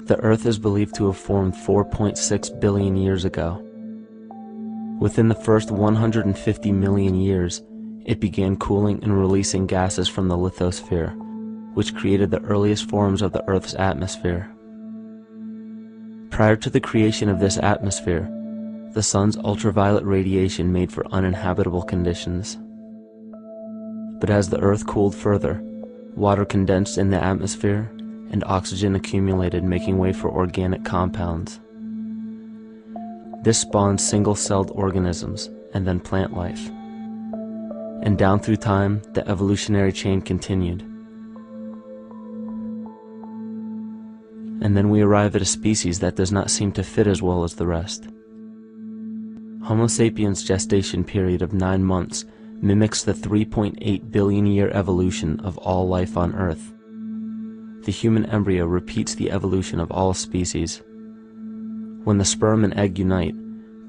The Earth is believed to have formed 4.6 billion years ago. Within the first 150 million years, it began cooling and releasing gases from the lithosphere, which created the earliest forms of the Earth's atmosphere. Prior to the creation of this atmosphere, the sun's ultraviolet radiation made for uninhabitable conditions. But as the Earth cooled further, water condensed in the atmosphere and oxygen accumulated, making way for organic compounds. This spawned single-celled organisms and then plant life. And down through time, the evolutionary chain continued. And then we arrive at a species that does not seem to fit as well as the rest. Homo sapiens' gestation period of 9 months mimics the 3.8 billion year evolution of all life on Earth. The human embryo repeats the evolution of all species. When the sperm and egg unite,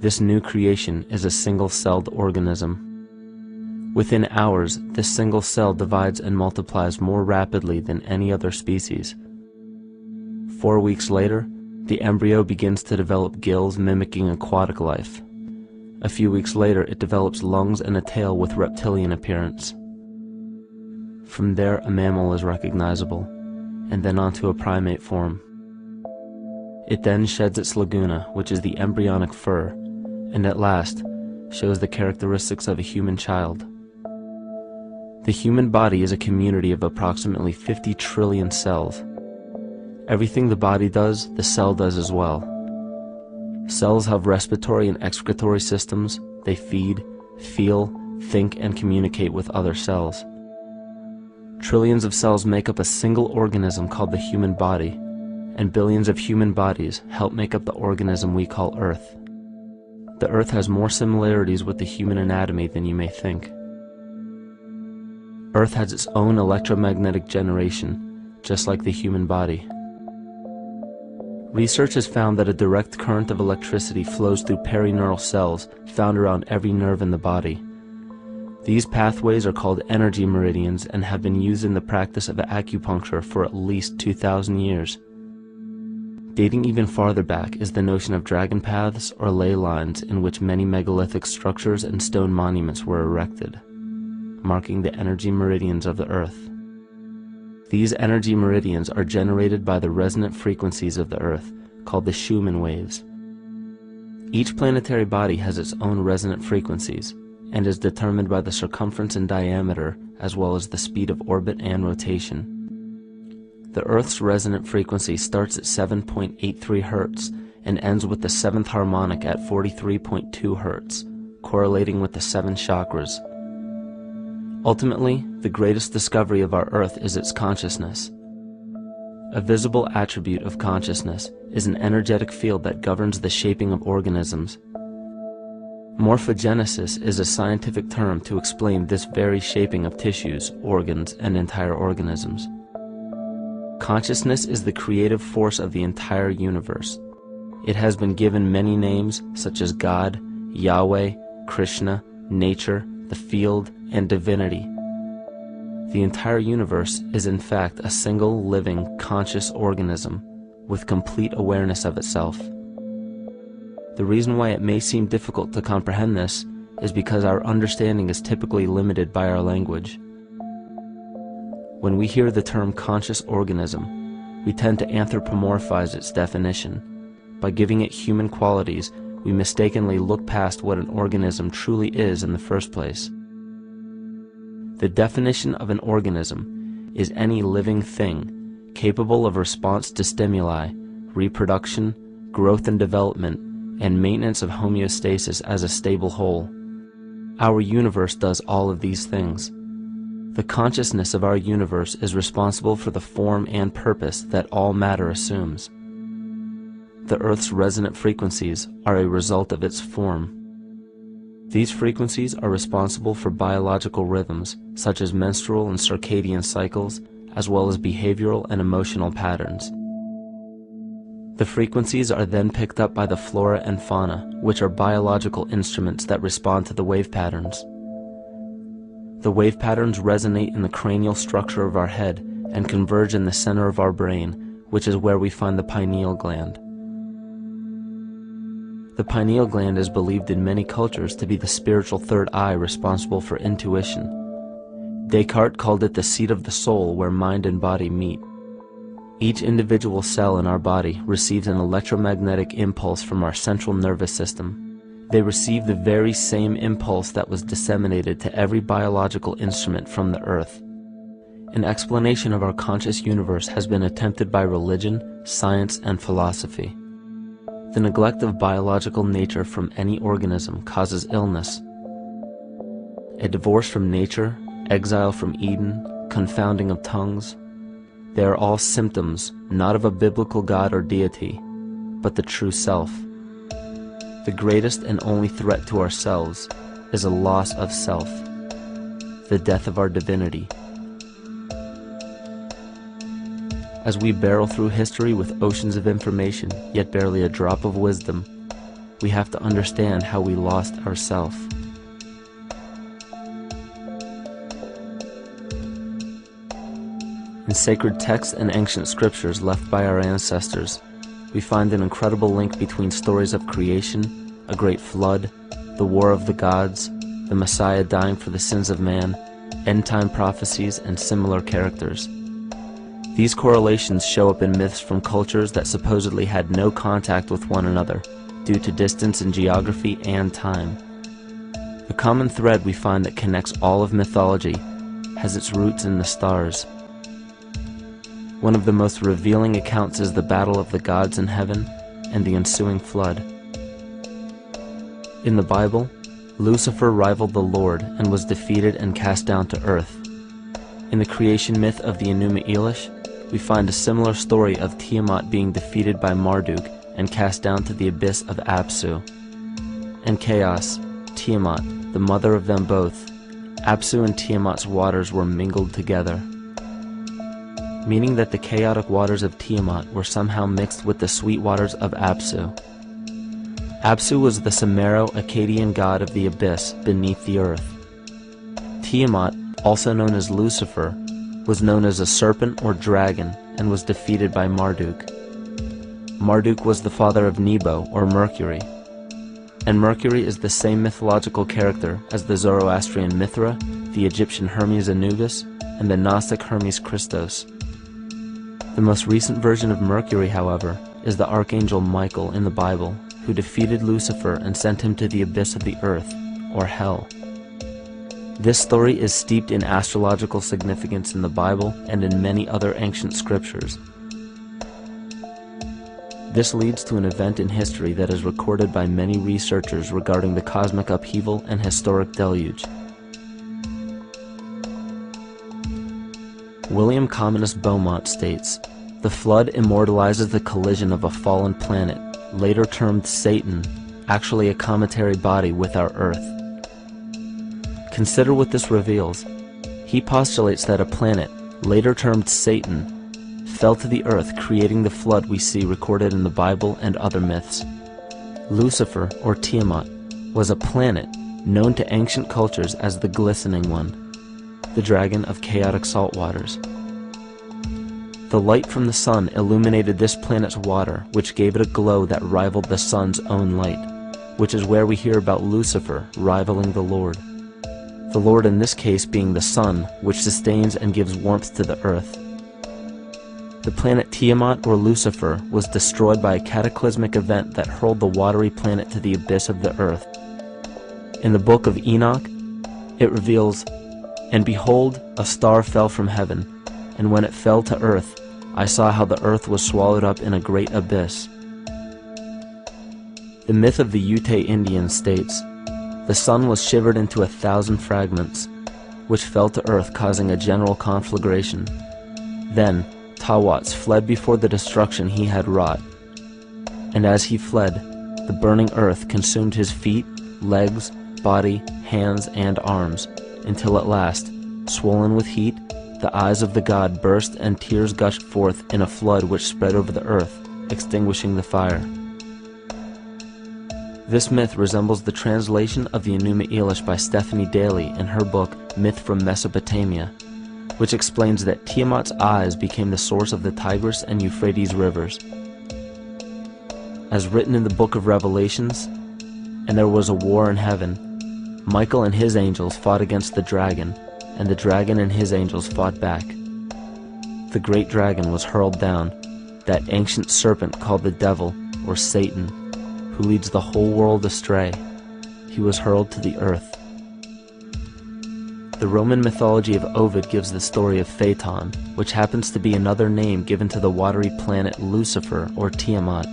this new creation is a single-celled organism. Within hours, this single cell divides and multiplies more rapidly than any other species. 4 weeks later, the embryo begins to develop gills mimicking aquatic life. A few weeks later, it develops lungs and a tail with reptilian appearance. From there, a mammal is recognizable, and then onto a primate form. It then sheds its laguna, which is the embryonic fur, and at last shows the characteristics of a human child. The human body is a community of approximately 50 trillion cells. Everything the body does, the cell does as well. Cells have respiratory and excretory systems. They feed, feel, think, and communicate with other cells. Trillions of cells make up a single organism called the human body, and billions of human bodies help make up the organism we call Earth. The Earth has more similarities with the human anatomy than you may think. Earth has its own electromagnetic generation, just like the human body. Research has found that a direct current of electricity flows through perineural cells found around every nerve in the body. These pathways are called energy meridians and have been used in the practice of acupuncture for at least 2,000 years. Dating even farther back is the notion of dragon paths or ley lines, in which many megalithic structures and stone monuments were erected, marking the energy meridians of the Earth. These energy meridians are generated by the resonant frequencies of the Earth, called the Schumann waves. Each planetary body has its own resonant frequencies, and is determined by the circumference and diameter, as well as the speed of orbit and rotation. The Earth's resonant frequency starts at 7.83 Hz and ends with the 7th harmonic at 43.2 Hz, correlating with the 7 chakras. Ultimately, the greatest discovery of our Earth is its consciousness. A visible attribute of consciousness is an energetic field that governs the shaping of organisms. Morphogenesis is a scientific term to explain this very shaping of tissues, organs, and entire organisms. Consciousness is the creative force of the entire universe. It has been given many names such as God, Yahweh, Krishna, nature, the field, and divinity. The entire universe is in fact a single living, conscious organism with complete awareness of itself. The reason why it may seem difficult to comprehend this is because our understanding is typically limited by our language. When we hear the term conscious organism, we tend to anthropomorphize its definition. By giving it human qualities, we mistakenly look past what an organism truly is in the first place. The definition of an organism is any living thing capable of response to stimuli, reproduction, growth and development, and maintenance of homeostasis as a stable whole. Our universe does all of these things. The consciousness of our universe is responsible for the form and purpose that all matter assumes. The Earth's resonant frequencies are a result of its form. These frequencies are responsible for biological rhythms, such as menstrual and circadian cycles, as well as behavioral and emotional patterns. The frequencies are then picked up by the flora and fauna, which are biological instruments that respond to the wave patterns. The wave patterns resonate in the cranial structure of our head and converge in the center of our brain, which is where we find the pineal gland. The pineal gland is believed in many cultures to be the spiritual third eye responsible for intuition. Descartes called it the seat of the soul where mind and body meet. Each individual cell in our body receives an electromagnetic impulse from our central nervous system. They receive the very same impulse that was disseminated to every biological instrument from the earth. An explanation of our conscious universe has been attempted by religion, science, and philosophy. The neglect of biological nature from any organism causes illness. A divorce from nature, exile from Eden, confounding of tongues, they are all symptoms not of a biblical God or deity, but the true self. The greatest and only threat to ourselves is a loss of self, the death of our divinity. As we barrel through history with oceans of information, yet barely a drop of wisdom, we have to understand how we lost ourself. In sacred texts and ancient scriptures left by our ancestors, we find an incredible link between stories of creation, a great flood, the war of the gods, the Messiah dying for the sins of man, end-time prophecies, and similar characters. These correlations show up in myths from cultures that supposedly had no contact with one another due to distance in geography and time. The common thread we find that connects all of mythology has its roots in the stars. One of the most revealing accounts is the battle of the gods in heaven and the ensuing flood. In the Bible, Lucifer rivaled the Lord and was defeated and cast down to earth. In the creation myth of the Enuma Elish, we find a similar story of Tiamat being defeated by Marduk and cast down to the abyss of Apsu. In chaos, Tiamat, the mother of them both, Apsu and Tiamat's waters were mingled together, meaning that the chaotic waters of Tiamat were somehow mixed with the sweet waters of Apsu. Apsu was the Sumero-Akkadian god of the abyss beneath the earth. Tiamat, also known as Lucifer, was known as a serpent or dragon and was defeated by Marduk. Marduk was the father of Nebo or Mercury, and Mercury is the same mythological character as the Zoroastrian Mithra, the Egyptian Hermes Anubis, and the Gnostic Hermes Christos. The most recent version of Mercury, however, is the archangel Michael in the Bible, who defeated Lucifer and sent him to the abyss of the earth, or hell. This story is steeped in astrological significance in the Bible and in many other ancient scriptures. This leads to an event in history that is recorded by many researchers regarding the cosmic upheaval and historic deluge. William Commonus Beaumont states, "The flood immortalizes the collision of a fallen planet, later termed Satan, actually a cometary body with our Earth." Consider what this reveals. He postulates that a planet, later termed Satan, fell to the earth, creating the flood we see recorded in the Bible and other myths. Lucifer, or Tiamat, was a planet known to ancient cultures as the Glistening One, the dragon of chaotic salt waters. The light from the sun illuminated this planet's water, which gave it a glow that rivaled the sun's own light, which is where we hear about Lucifer rivaling the Lord. The Lord in this case being the sun, which sustains and gives warmth to the earth. The planet Tiamat, or Lucifer, was destroyed by a cataclysmic event that hurled the watery planet to the abyss of the earth. In the book of Enoch, it reveals, "And behold, a star fell from heaven, and when it fell to earth, I saw how the earth was swallowed up in a great abyss." The myth of the Ute Indians states, "The sun was shivered into 1,000 fragments, which fell to earth, causing a general conflagration. Then Tawats fled before the destruction he had wrought. And as he fled, the burning earth consumed his feet, legs, body, hands, and arms, until at last, swollen with heat, the eyes of the god burst and tears gushed forth in a flood which spread over the earth, extinguishing the fire." This myth resembles the translation of the Enuma Elish by Stephanie Daly in her book Myth from Mesopotamia. which explains that Tiamat's eyes became the source of the Tigris and Euphrates rivers. As written in the book of Revelations, "And there was a war in heaven. Michael and his angels fought against the dragon, and the dragon and his angels fought back. The great dragon was hurled down, that ancient serpent called the devil, or Satan, who leads the whole world astray. He was hurled to the earth." The Roman mythology of Ovid gives the story of Phaeton, which happens to be another name given to the watery planet Lucifer, or Tiamat.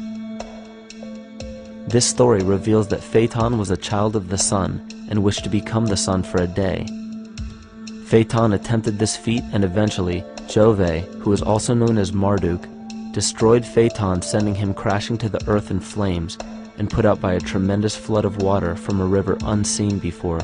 This story reveals that Phaeton was a child of the sun and wished to become the sun for a day. Phaeton attempted this feat, and eventually Jove, who is also known as Marduk, destroyed Phaeton, sending him crashing to the earth in flames and put out by a tremendous flood of water from a river unseen before.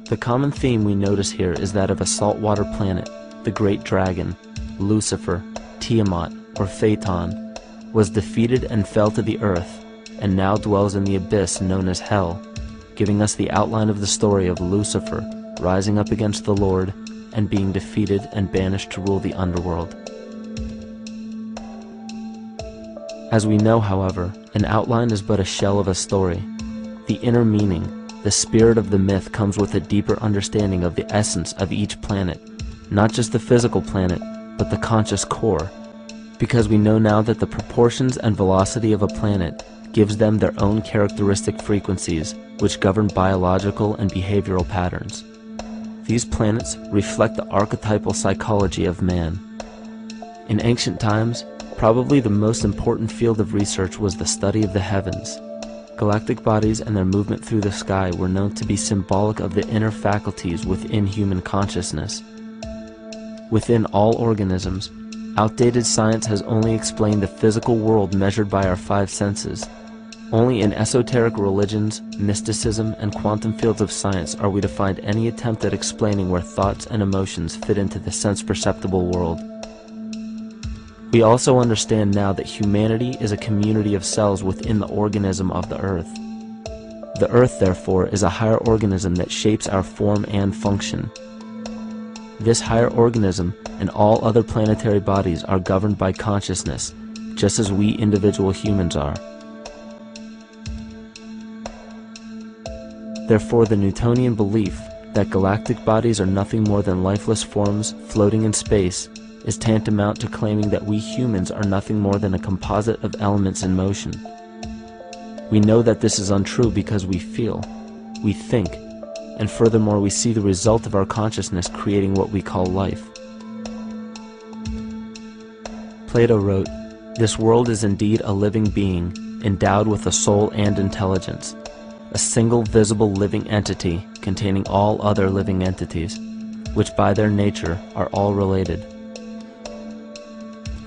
The common theme we notice here is that of a saltwater planet, the great dragon, Lucifer, Tiamat, or Phaeton, was defeated and fell to the earth, and now dwells in the abyss known as Hell, giving us the outline of the story of Lucifer rising up against the Lord and being defeated and banished to rule the underworld. As we know, however, an outline is but a shell of a story. The inner meaning, the spirit of the myth, comes with a deeper understanding of the essence of each planet, not just the physical planet, but the conscious core, because we know now that the proportions and velocity of a planet gives them their own characteristic frequencies, which govern biological and behavioral patterns. These planets reflect the archetypal psychology of man. In ancient times, probably the most important field of research was the study of the heavens. Galactic bodies and their movement through the sky were known to be symbolic of the inner faculties within human consciousness. Within all organisms, outdated science has only explained the physical world measured by our five senses. Only in esoteric religions, mysticism, and quantum fields of science are we to find any attempt at explaining where thoughts and emotions fit into the sense-perceptible world. We also understand now that humanity is a community of cells within the organism of the Earth. The Earth, therefore, is a higher organism that shapes our form and function. This higher organism and all other planetary bodies are governed by consciousness, just as we individual humans are. Therefore, the Newtonian belief that galactic bodies are nothing more than lifeless forms floating in space is tantamount to claiming that we humans are nothing more than a composite of elements in motion. We know that this is untrue because we feel, we think, and furthermore we see the result of our consciousness creating what we call life. Plato wrote, "This world is indeed a living being, endowed with a soul and intelligence, a single visible living entity containing all other living entities, which by their nature are all related."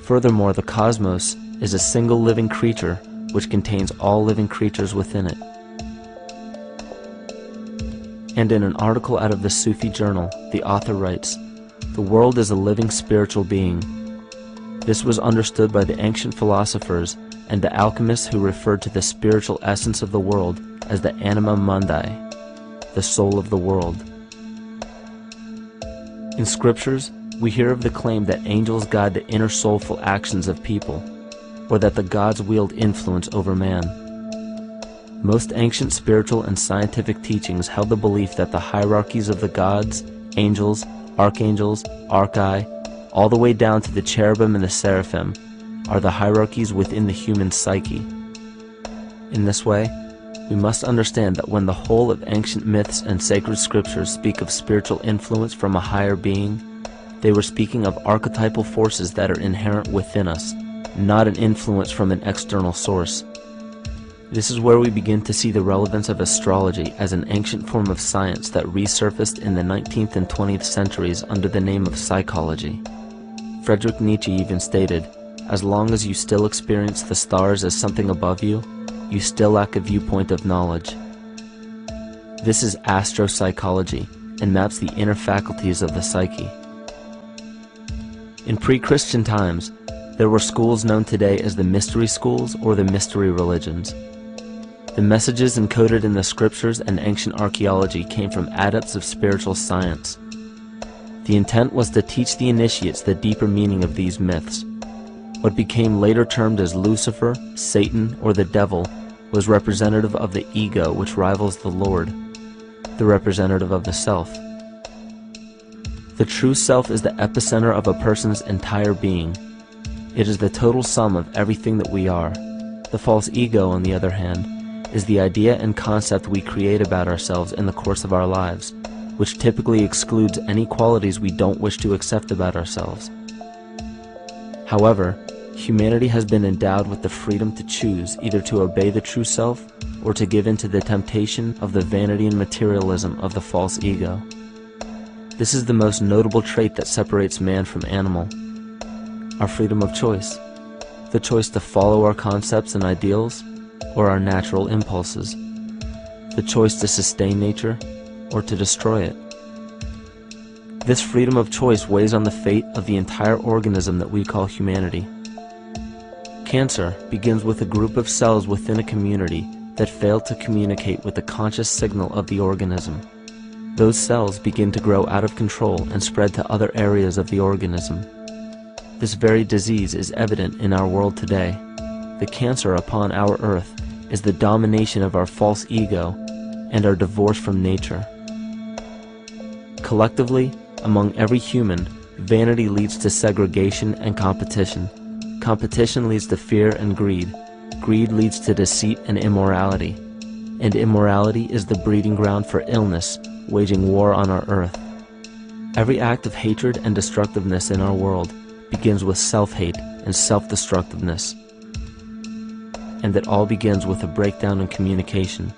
Furthermore, the cosmos is a single living creature which contains all living creatures within it. And in an article out of the Sufi journal, the author writes, "The world is a living spiritual being." This was understood by the ancient philosophers and the alchemists, who referred to the spiritual essence of the world as the anima mundi, the soul of the world. In scriptures, we hear of the claim that angels guide the inner soulful actions of people, or that the gods wield influence over man. Most ancient spiritual and scientific teachings held the belief that the hierarchies of the gods, angels, archangels, archai, all the way down to the cherubim and the seraphim, are the hierarchies within the human psyche. In this way, we must understand that when the whole of ancient myths and sacred scriptures speak of spiritual influence from a higher being, they were speaking of archetypal forces that are inherent within us, not an influence from an external source. This is where we begin to see the relevance of astrology as an ancient form of science that resurfaced in the 19th and 20th centuries under the name of psychology. Friedrich Nietzsche even stated, "As long as you still experience the stars as something above you, you still lack a viewpoint of knowledge." This is astropsychology and maps the inner faculties of the psyche. In pre-Christian times, there were schools known today as the mystery schools or the mystery religions. The messages encoded in the scriptures and ancient archaeology came from adepts of spiritual science. The intent was to teach the initiates the deeper meaning of these myths. What became later termed as Lucifer, Satan, or the devil was representative of the ego, which rivals the Lord, the representative of the self. The true self is the epicenter of a person's entire being. It is the total sum of everything that we are. The false ego, on the other hand, is the idea and concept we create about ourselves in the course of our lives, which typically excludes any qualities we don't wish to accept about ourselves. However, humanity has been endowed with the freedom to choose either to obey the true self or to give in to the temptation of the vanity and materialism of the false ego. This is the most notable trait that separates man from animal: our freedom of choice, the choice to follow our concepts and ideals or our natural impulses, the choice to sustain nature or to destroy it. This freedom of choice weighs on the fate of the entire organism that we call humanity. Cancer begins with a group of cells within a community that fail to communicate with the conscious signal of the organism. Those cells begin to grow out of control and spread to other areas of the organism. This very disease is evident in our world today. The cancer upon our earth is the domination of our false ego and our divorce from nature. Collectively, among every human, vanity leads to segregation and competition. Competition leads to fear and greed. Greed leads to deceit and immorality. And immorality is the breeding ground for illness, waging war on our earth. Every act of hatred and destructiveness in our world begins with self-hate and self-destructiveness. And that all begins with a breakdown in communication.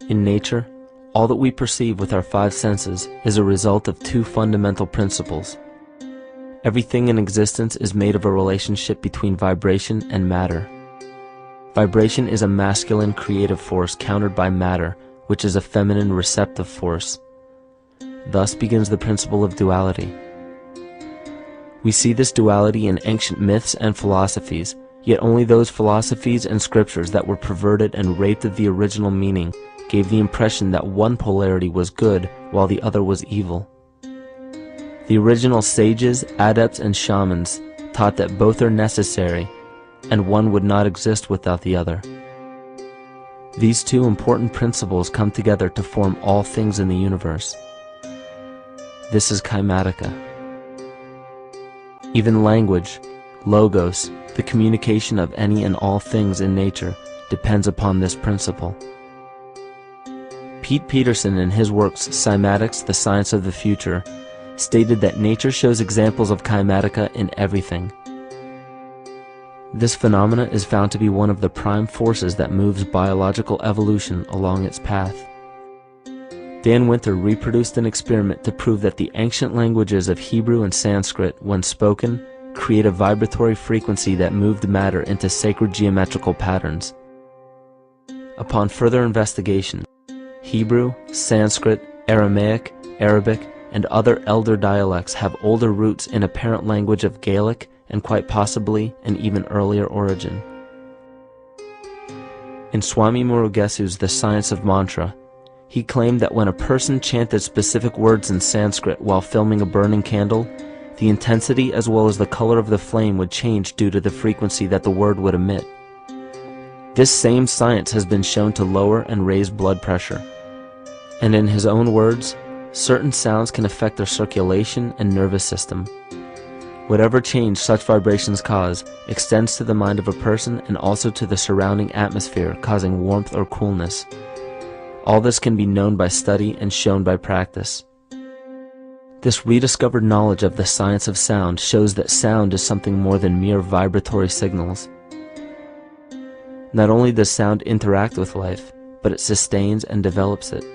In nature, all that we perceive with our five senses is a result of two fundamental principles. Everything in existence is made of a relationship between vibration and matter. Vibration is a masculine creative force countered by matter, which is a feminine receptive force. Thus begins the principle of duality. We see this duality in ancient myths and philosophies, yet only those philosophies and scriptures that were perverted and raped of the original meaning gave the impression that one polarity was good while the other was evil. The original sages, adepts, and shamans taught that both are necessary, and one would not exist without the other. These two important principles come together to form all things in the universe. This is Kymatica. Even language, logos, the communication of any and all things in nature, depends upon this principle. Pete Peterson, in his works Cymatics, The Science of the Future, stated that nature shows examples of Kymatica in everything. This phenomena is found to be one of the prime forces that moves biological evolution along its path. Dan Winter reproduced an experiment to prove that the ancient languages of Hebrew and Sanskrit, when spoken, create a vibratory frequency that moved matter into sacred geometrical patterns. Upon further investigation, Hebrew, Sanskrit, Aramaic, Arabic, and other elder dialects have older roots in a parent language of Gaelic and quite possibly an even earlier origin. In Swami Murugesu's The Science of Mantra, he claimed that when a person chanted specific words in Sanskrit while filming a burning candle, the intensity as well as the color of the flame would change due to the frequency that the word would emit. This same science has been shown to lower and raise blood pressure. And in his own words, certain sounds can affect their circulation and nervous system. Whatever change such vibrations cause extends to the mind of a person and also to the surrounding atmosphere, causing warmth or coolness. All this can be known by study and shown by practice. This rediscovered knowledge of the science of sound shows that sound is something more than mere vibratory signals. Not only does sound interact with life, but it sustains and develops it.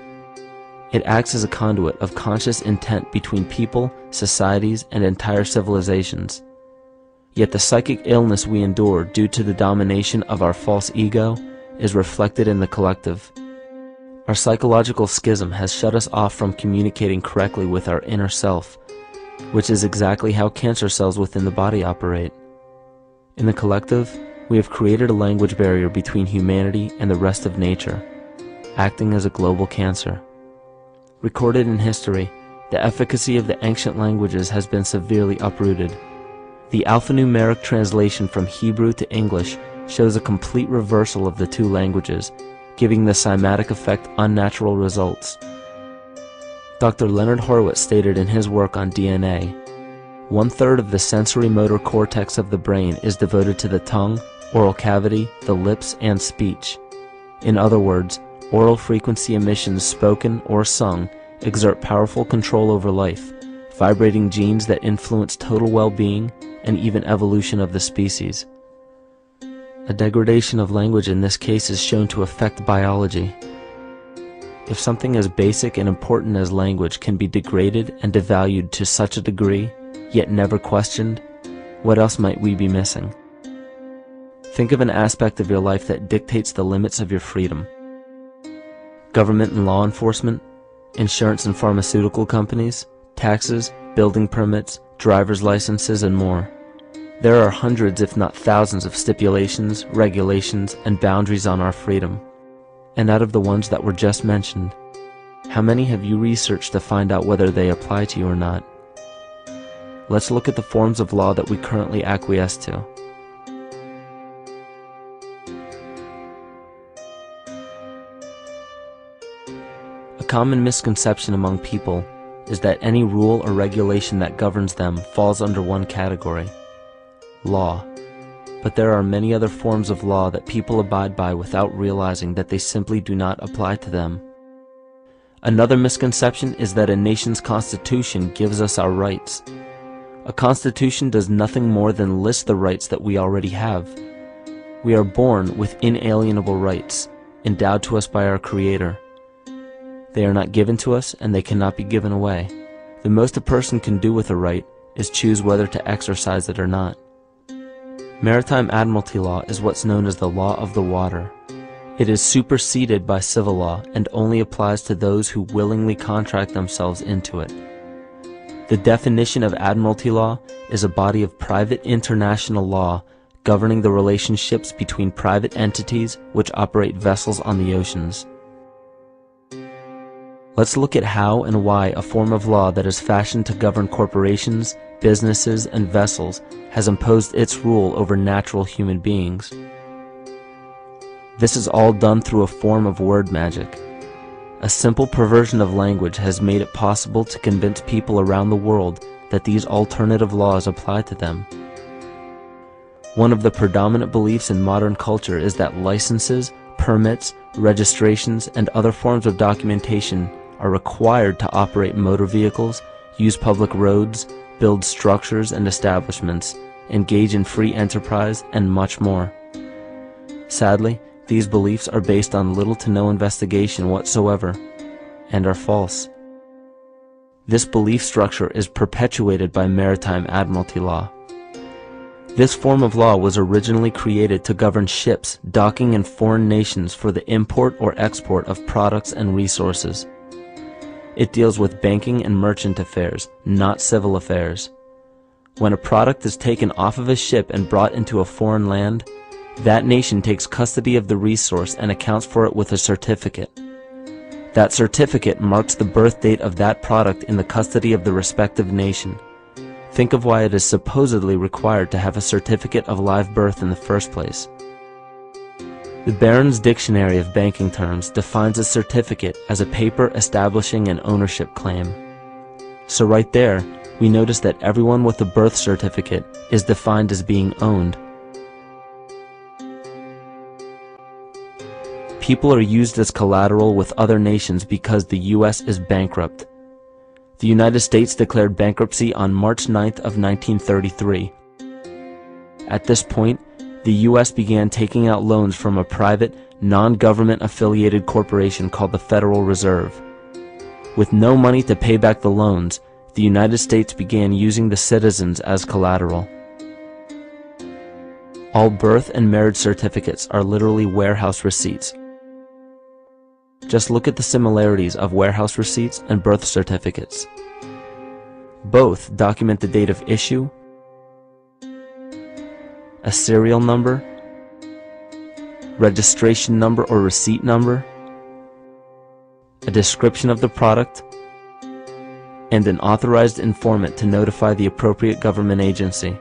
It acts as a conduit of conscious intent between people, societies, and entire civilizations. Yet the psychic illness we endure due to the domination of our false ego is reflected in the collective. Our psychological schism has shut us off from communicating correctly with our inner self, which is exactly how cancer cells within the body operate. In the collective, we have created a language barrier between humanity and the rest of nature, acting as a global cancer. Recorded in history, the efficacy of the ancient languages has been severely uprooted. The alphanumeric translation from Hebrew to English shows a complete reversal of the two languages, giving the cymatic effect unnatural results. Dr. Leonard Horowitz stated in his work on DNA, 1/3 of the sensory motor cortex of the brain is devoted to the tongue, oral cavity, the lips, and speech. In other words, oral frequency emissions spoken or sung exert powerful control over life, vibrating genes that influence total well-being and even evolution of the species. A degradation of language in this case is shown to affect biology. If something as basic and important as language can be degraded and devalued to such a degree, yet never questioned, what else might we be missing? Think of an aspect of your life that dictates the limits of your freedom. Government and law enforcement, insurance and pharmaceutical companies, taxes, building permits, driver's licenses, and more. There are hundreds if not thousands of stipulations, regulations, and boundaries on our freedom. And out of the ones that were just mentioned, how many have you researched to find out whether they apply to you or not? Let's look at the forms of law that we currently acquiesce to. A common misconception among people is that any rule or regulation that governs them falls under one category: law. But there are many other forms of law that people abide by without realizing that they simply do not apply to them. Another misconception is that a nation's constitution gives us our rights. A constitution does nothing more than list the rights that we already have. We are born with inalienable rights, endowed to us by our Creator. They are not given to us, and they cannot be given away. The most a person can do with a right is choose whether to exercise it or not. Maritime admiralty law is what's known as the law of the water. It is superseded by civil law and only applies to those who willingly contract themselves into it. The definition of admiralty law is a body of private international law governing the relationships between private entities which operate vessels on the oceans. Let's look at how and why a form of law that is fashioned to govern corporations, businesses, and vessels has imposed its rule over natural human beings. This is all done through a form of word magic. A simple perversion of language has made it possible to convince people around the world that these alternative laws apply to them. One of the predominant beliefs in modern culture is that licenses, permits, registrations, and other forms of documentation are required to operate motor vehicles, use public roads, build structures and establishments, engage in free enterprise, and much more. Sadly, these beliefs are based on little to no investigation whatsoever, and are false. This belief structure is perpetuated by maritime admiralty law. This form of law was originally created to govern ships docking in foreign nations for the import or export of products and resources. It deals with banking and merchant affairs, not civil affairs. When a product is taken off of a ship and brought into a foreign land, that nation takes custody of the resource and accounts for it with a certificate. That certificate marks the birth date of that product in the custody of the respective nation. Think of why it is supposedly required to have a certificate of live birth in the first place. The Barron's Dictionary of Banking Terms defines a certificate as a paper establishing an ownership claim. So right there, we notice that everyone with a birth certificate is defined as being owned. People are used as collateral with other nations because the U.S. is bankrupt. The United States declared bankruptcy on March 9th of 1933. At this point, the U.S. began taking out loans from a private, non-government affiliated corporation called the Federal Reserve. With no money to pay back the loans, the United States began using the citizens as collateral. All birth and marriage certificates are literally warehouse receipts. Just look at the similarities of warehouse receipts and birth certificates. Both document the date of issue, a serial number, registration number or receipt number, a description of the product, and an authorized informant to notify the appropriate government agency.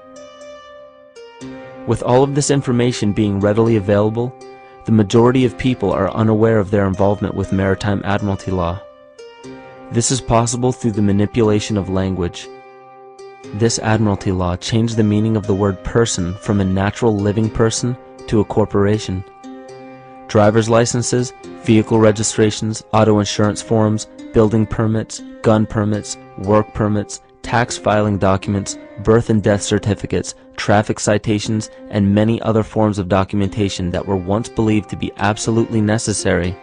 With all of this information being readily available, the majority of people are unaware of their involvement with maritime admiralty law. This is possible through the manipulation of language. This admiralty law changed the meaning of the word person from a natural living person to a corporation. Driver's licenses, vehicle registrations, auto insurance forms, building permits, gun permits, work permits, tax filing documents, birth and death certificates, traffic citations, and many other forms of documentation that were once believed to be absolutely necessary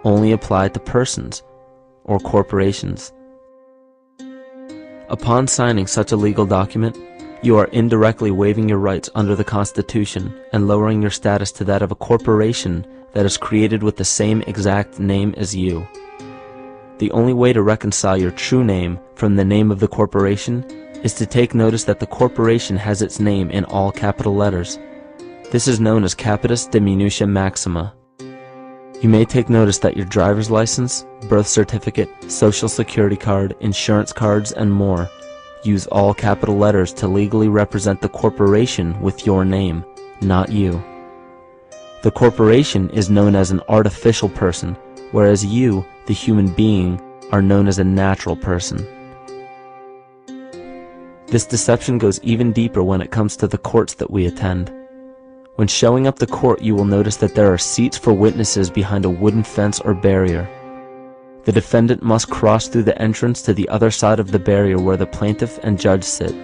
only applied to persons or corporations. Upon signing such a legal document, you are indirectly waiving your rights under the Constitution and lowering your status to that of a corporation that is created with the same exact name as you. The only way to reconcile your true name from the name of the corporation is to take notice that the corporation has its name in all capital letters. This is known as capitis diminutia maxima. You may take notice that your driver's license, birth certificate, social security card, insurance cards, and more use all capital letters to legally represent the corporation with your name, not you. The corporation is known as an artificial person, whereas you, the human being, are known as a natural person. This deception goes even deeper when it comes to the courts that we attend. When showing up to court, you will notice that there are seats for witnesses behind a wooden fence or barrier. The defendant must cross through the entrance to the other side of the barrier where the plaintiff and judge sit.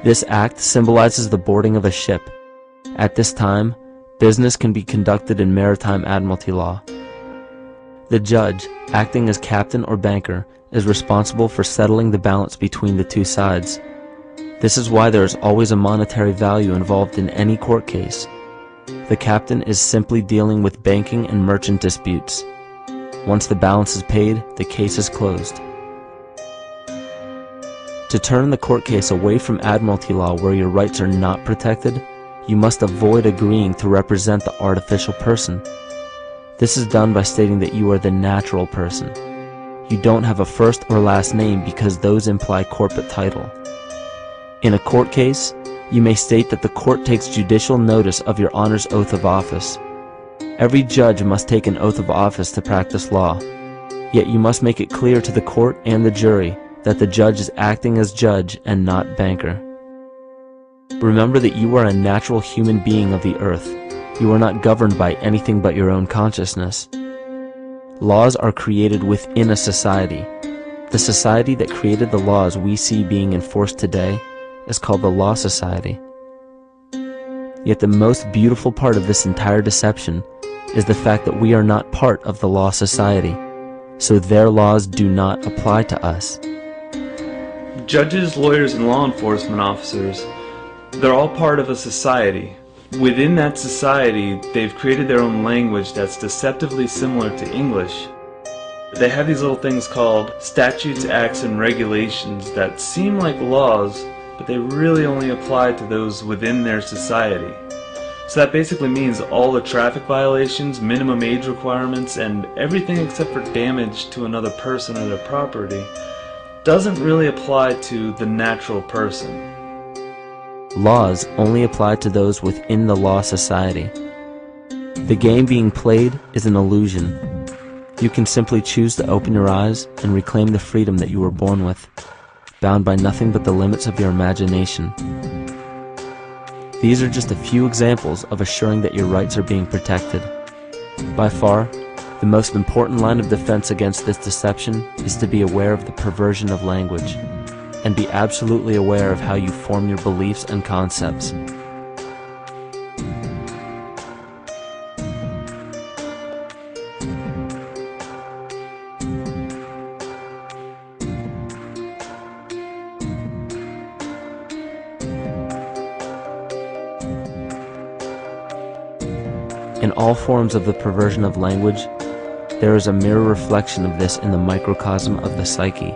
This act symbolizes the boarding of a ship. At this time, business can be conducted in maritime admiralty law. The judge, acting as captain or banker, is responsible for settling the balance between the two sides. This is why there is always a monetary value involved in any court case. The captain is simply dealing with banking and merchant disputes. Once the balance is paid, the case is closed. To turn the court case away from admiralty law where your rights are not protected, you must avoid agreeing to represent the artificial person. This is done by stating that you are the natural person. You don't have a first or last name because those imply corporate title. In a court case, you may state that the court takes judicial notice of your honor's oath of office. Every judge must take an oath of office to practice law, yet you must make it clear to the court and the jury that the judge is acting as judge and not banker. Remember that you are a natural human being of the earth. You are not governed by anything but your own consciousness. Laws are created within a society. The society that created the laws we see being enforced today is called the Law Society. Yet the most beautiful part of this entire deception is the fact that we are not part of the Law Society, so their laws do not apply to us. Judges, lawyers, and law enforcement officers, they're all part of a society. Within that society, they've created their own language that's deceptively similar to English. They have these little things called statutes, acts, and regulations that seem like laws, but they really only apply to those within their society. So that basically means all the traffic violations, minimum age requirements, and everything except for damage to another person or their property doesn't really apply to the natural person. Laws only apply to those within the Law Society. The game being played is an illusion. You can simply choose to open your eyes and reclaim the freedom that you were born with, bound by nothing but the limits of your imagination. These are just a few examples of assuring that your rights are being protected. By far, the most important line of defense against this deception is to be aware of the perversion of language, and be absolutely aware of how you form your beliefs and concepts. In all forms of the perversion of language, there is a mirror reflection of this in the microcosm of the psyche.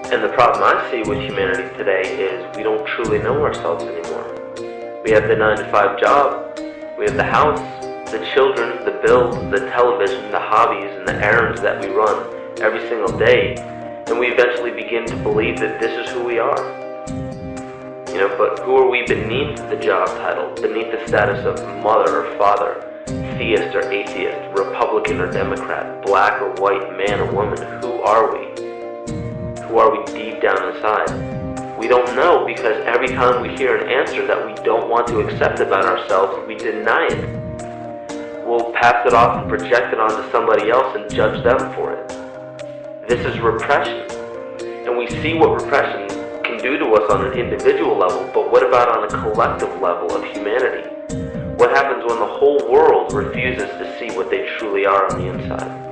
And the problem I see with humanity today is we don't truly know ourselves anymore. We have the 9-to-5 job, we have the house, the children, the bills, the television, the hobbies, and the errands that we run every single day, and we eventually begin to believe that this is who we are. But who are we beneath the job title, beneath the status of mother or father, theist or atheist, Republican or Democrat, black or white, man or woman? Who are we? Who are we deep down inside? We don't know, because every time we hear an answer that we don't want to accept about ourselves, we deny it. We'll pass it off and project it onto somebody else and judge them for it. This is repression. And we see what repression can do to us on an individual level, but what about on a collective level of humanity? What happens when the whole world refuses to see what they truly are on the inside?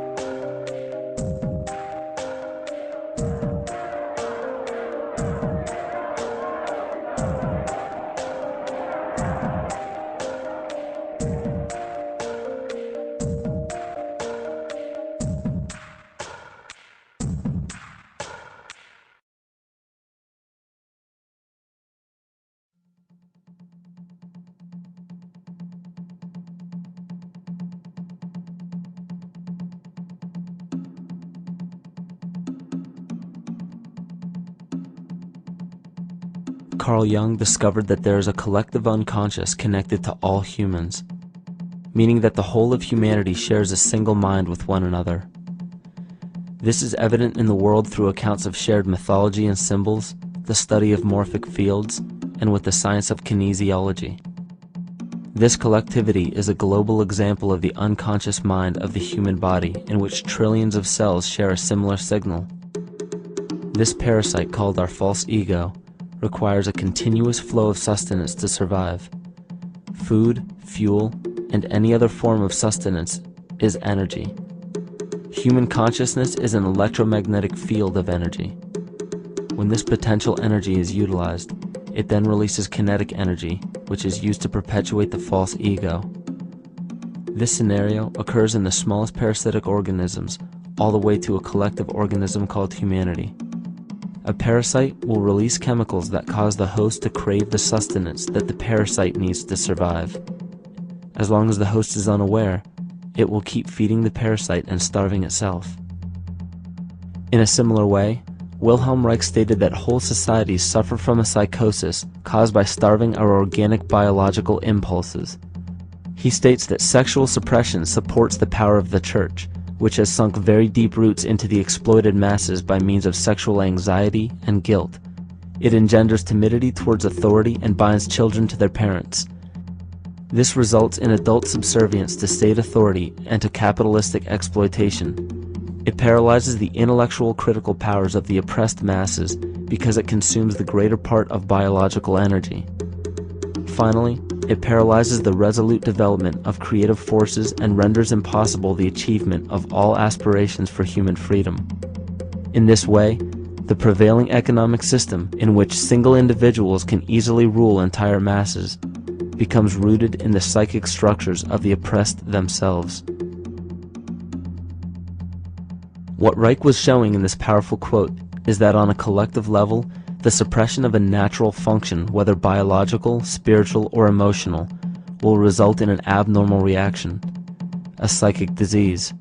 Carl Jung discovered that there is a collective unconscious connected to all humans, meaning that the whole of humanity shares a single mind with one another. This is evident in the world through accounts of shared mythology and symbols, the study of morphic fields, and with the science of kinesiology. This collectivity is a global example of the unconscious mind of the human body, in which trillions of cells share a similar signal. This parasite, called our false ego, requires a continuous flow of sustenance to survive. Food, fuel, and any other form of sustenance is energy. Human consciousness is an electromagnetic field of energy. When this potential energy is utilized, it then releases kinetic energy, which is used to perpetuate the false ego. This scenario occurs in the smallest parasitic organisms, all the way to a collective organism called humanity. A parasite will release chemicals that cause the host to crave the sustenance that the parasite needs to survive. As long as the host is unaware, it will keep feeding the parasite and starving itself. In a similar way, Wilhelm Reich stated that whole societies suffer from a psychosis caused by starving our organic biological impulses. He states that sexual suppression supports the power of the church, which has sunk very deep roots into the exploited masses by means of sexual anxiety and guilt. It engenders timidity towards authority and binds children to their parents. This results in adult subservience to state authority and to capitalistic exploitation. It paralyzes the intellectual critical powers of the oppressed masses because it consumes the greater part of biological energy. Finally, it paralyzes the resolute development of creative forces and renders impossible the achievement of all aspirations for human freedom. In this way, the prevailing economic system, in which single individuals can easily rule entire masses, becomes rooted in the psychic structures of the oppressed themselves. What Reich was showing in this powerful quote is that on a collective level, the suppression of a natural function, whether biological, spiritual, or emotional, will result in an abnormal reaction, a psychic disease.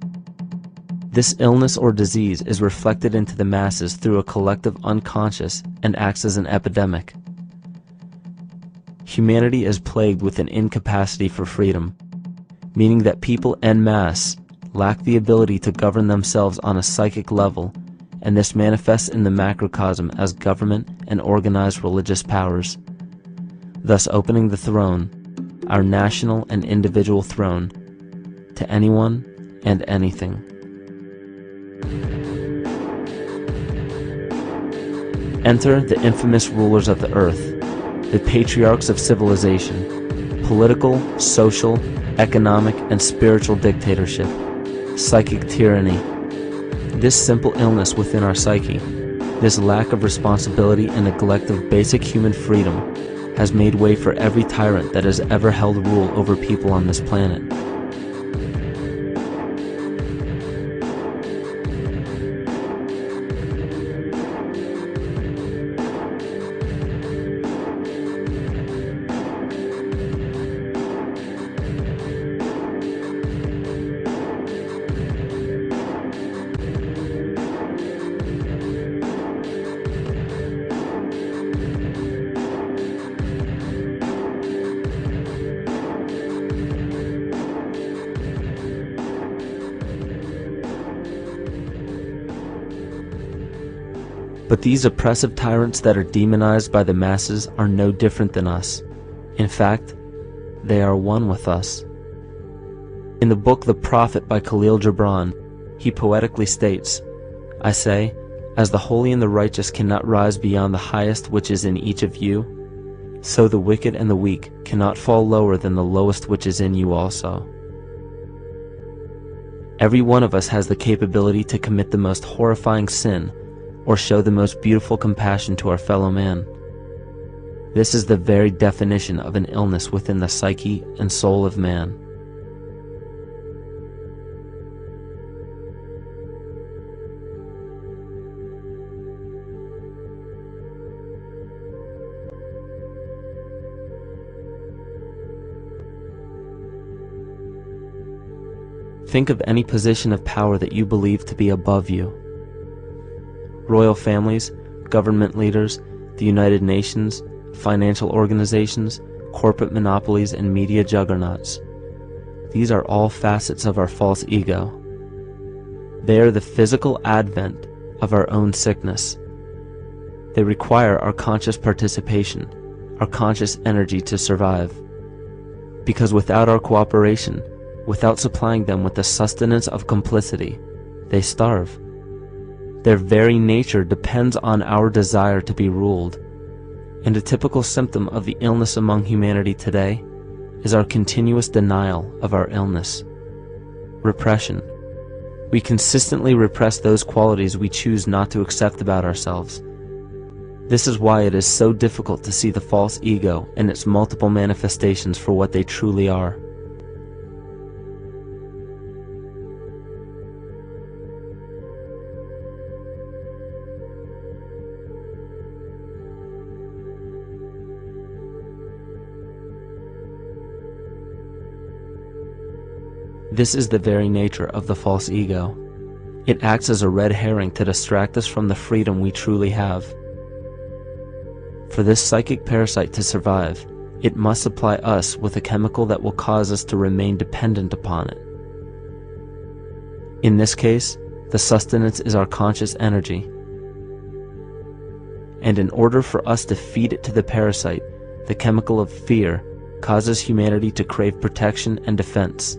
This illness or disease is reflected into the masses through a collective unconscious and acts as an epidemic. Humanity is plagued with an incapacity for freedom, meaning that people en masse lack the ability to govern themselves on a psychic level, and this manifests in the macrocosm as government and organized religious powers, thus opening the throne, our national and individual throne, to anyone and anything. Enter the infamous rulers of the earth, the patriarchs of civilization, political, social, economic, and spiritual dictatorship, psychic tyranny. This simple illness within our psyche, This lack of responsibility and neglect of basic human freedom has made way for every tyrant that has ever held rule over people on this planet. But these oppressive tyrants that are demonized by the masses are no different than us. In fact, they are one with us. In the book The Prophet by Khalil Gibran, he poetically states, "I say, as the holy and the righteous cannot rise beyond the highest which is in each of you, so the wicked and the weak cannot fall lower than the lowest which is in you also." Every one of us has the capability to commit the most horrifying sin or show the most beautiful compassion to our fellow man. This is the very definition of an illness within the psyche and soul of man. Think of any position of power that you believe to be above you. Royal families, government leaders, the United Nations, financial organizations, corporate monopolies, and media juggernauts. These are all facets of our false ego. They are the physical advent of our own sickness. They require our conscious participation, our conscious energy to survive. Because without our cooperation, without supplying them with the sustenance of complicity, they starve. Their very nature depends on our desire to be ruled, and a typical symptom of the illness among humanity today is our continuous denial of our illness. Repression. We consistently repress those qualities we choose not to accept about ourselves. This is why it is so difficult to see the false ego and its multiple manifestations for what they truly are. This is the very nature of the false ego. It acts as a red herring to distract us from the freedom we truly have. For this psychic parasite to survive, it must supply us with a chemical that will cause us to remain dependent upon it. In this case, the sustenance is our conscious energy. And in order for us to feed it to the parasite, the chemical of fear causes humanity to crave protection and defense.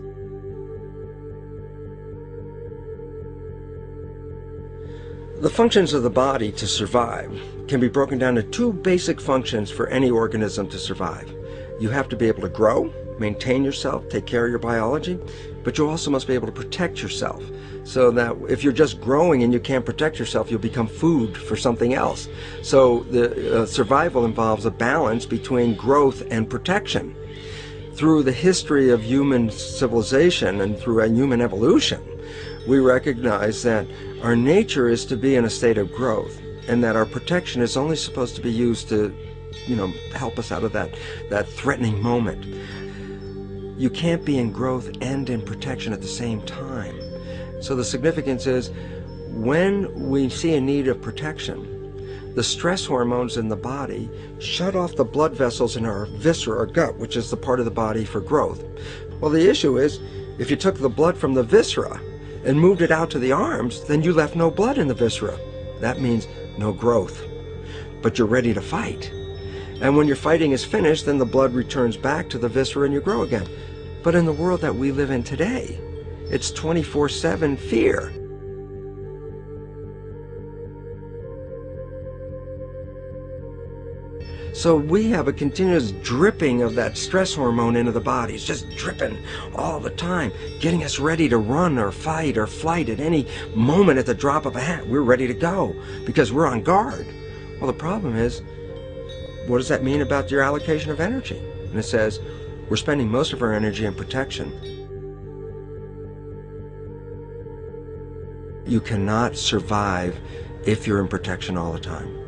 The functions of the body to survive can be broken down to two basic functions for any organism to survive. You have to be able to grow, maintain yourself, take care of your biology, but you also must be able to protect yourself, so that if you're just growing and you can't protect yourself, you'll become food for something else. So the survival involves a balance between growth and protection. Through the history of human civilization and through human evolution, we recognize that our nature is to be in a state of growth, and that our protection is only supposed to be used to, help us out of that threatening moment. You can't be in growth and in protection at the same time. So the significance is, when we see a need of protection, the stress hormones in the body shut off the blood vessels in our viscera, or gut, which is the part of the body for growth. Well, the issue is, if you took the blood from the viscera and moved it out to the arms, then you left no blood in the viscera. That means no growth. But you're ready to fight. And when your fighting is finished, then the blood returns back to the viscera and you grow again. But in the world that we live in today, it's 24/7 fear. So we have a continuous dripping of that stress hormone into the body. It's just dripping all the time, getting us ready to run or fight or flight at any moment at the drop of a hat. We're ready to go because we're on guard. Well, the problem is, what does that mean about your allocation of energy? And it says, we're spending most of our energy in protection. You cannot survive if you're in protection all the time.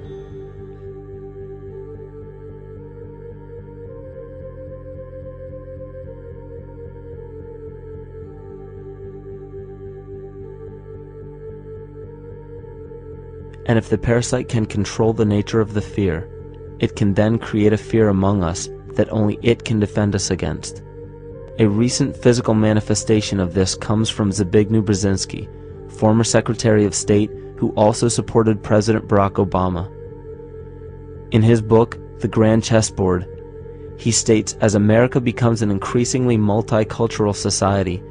And if the parasite can control the nature of the fear, it can then create a fear among us that only it can defend us against. A recent physical manifestation of this comes from Zbigniew Brzezinski, former Secretary of State who also supported President Barack Obama. In his book, The Grand Chessboard, he states, as America becomes an increasingly multicultural society,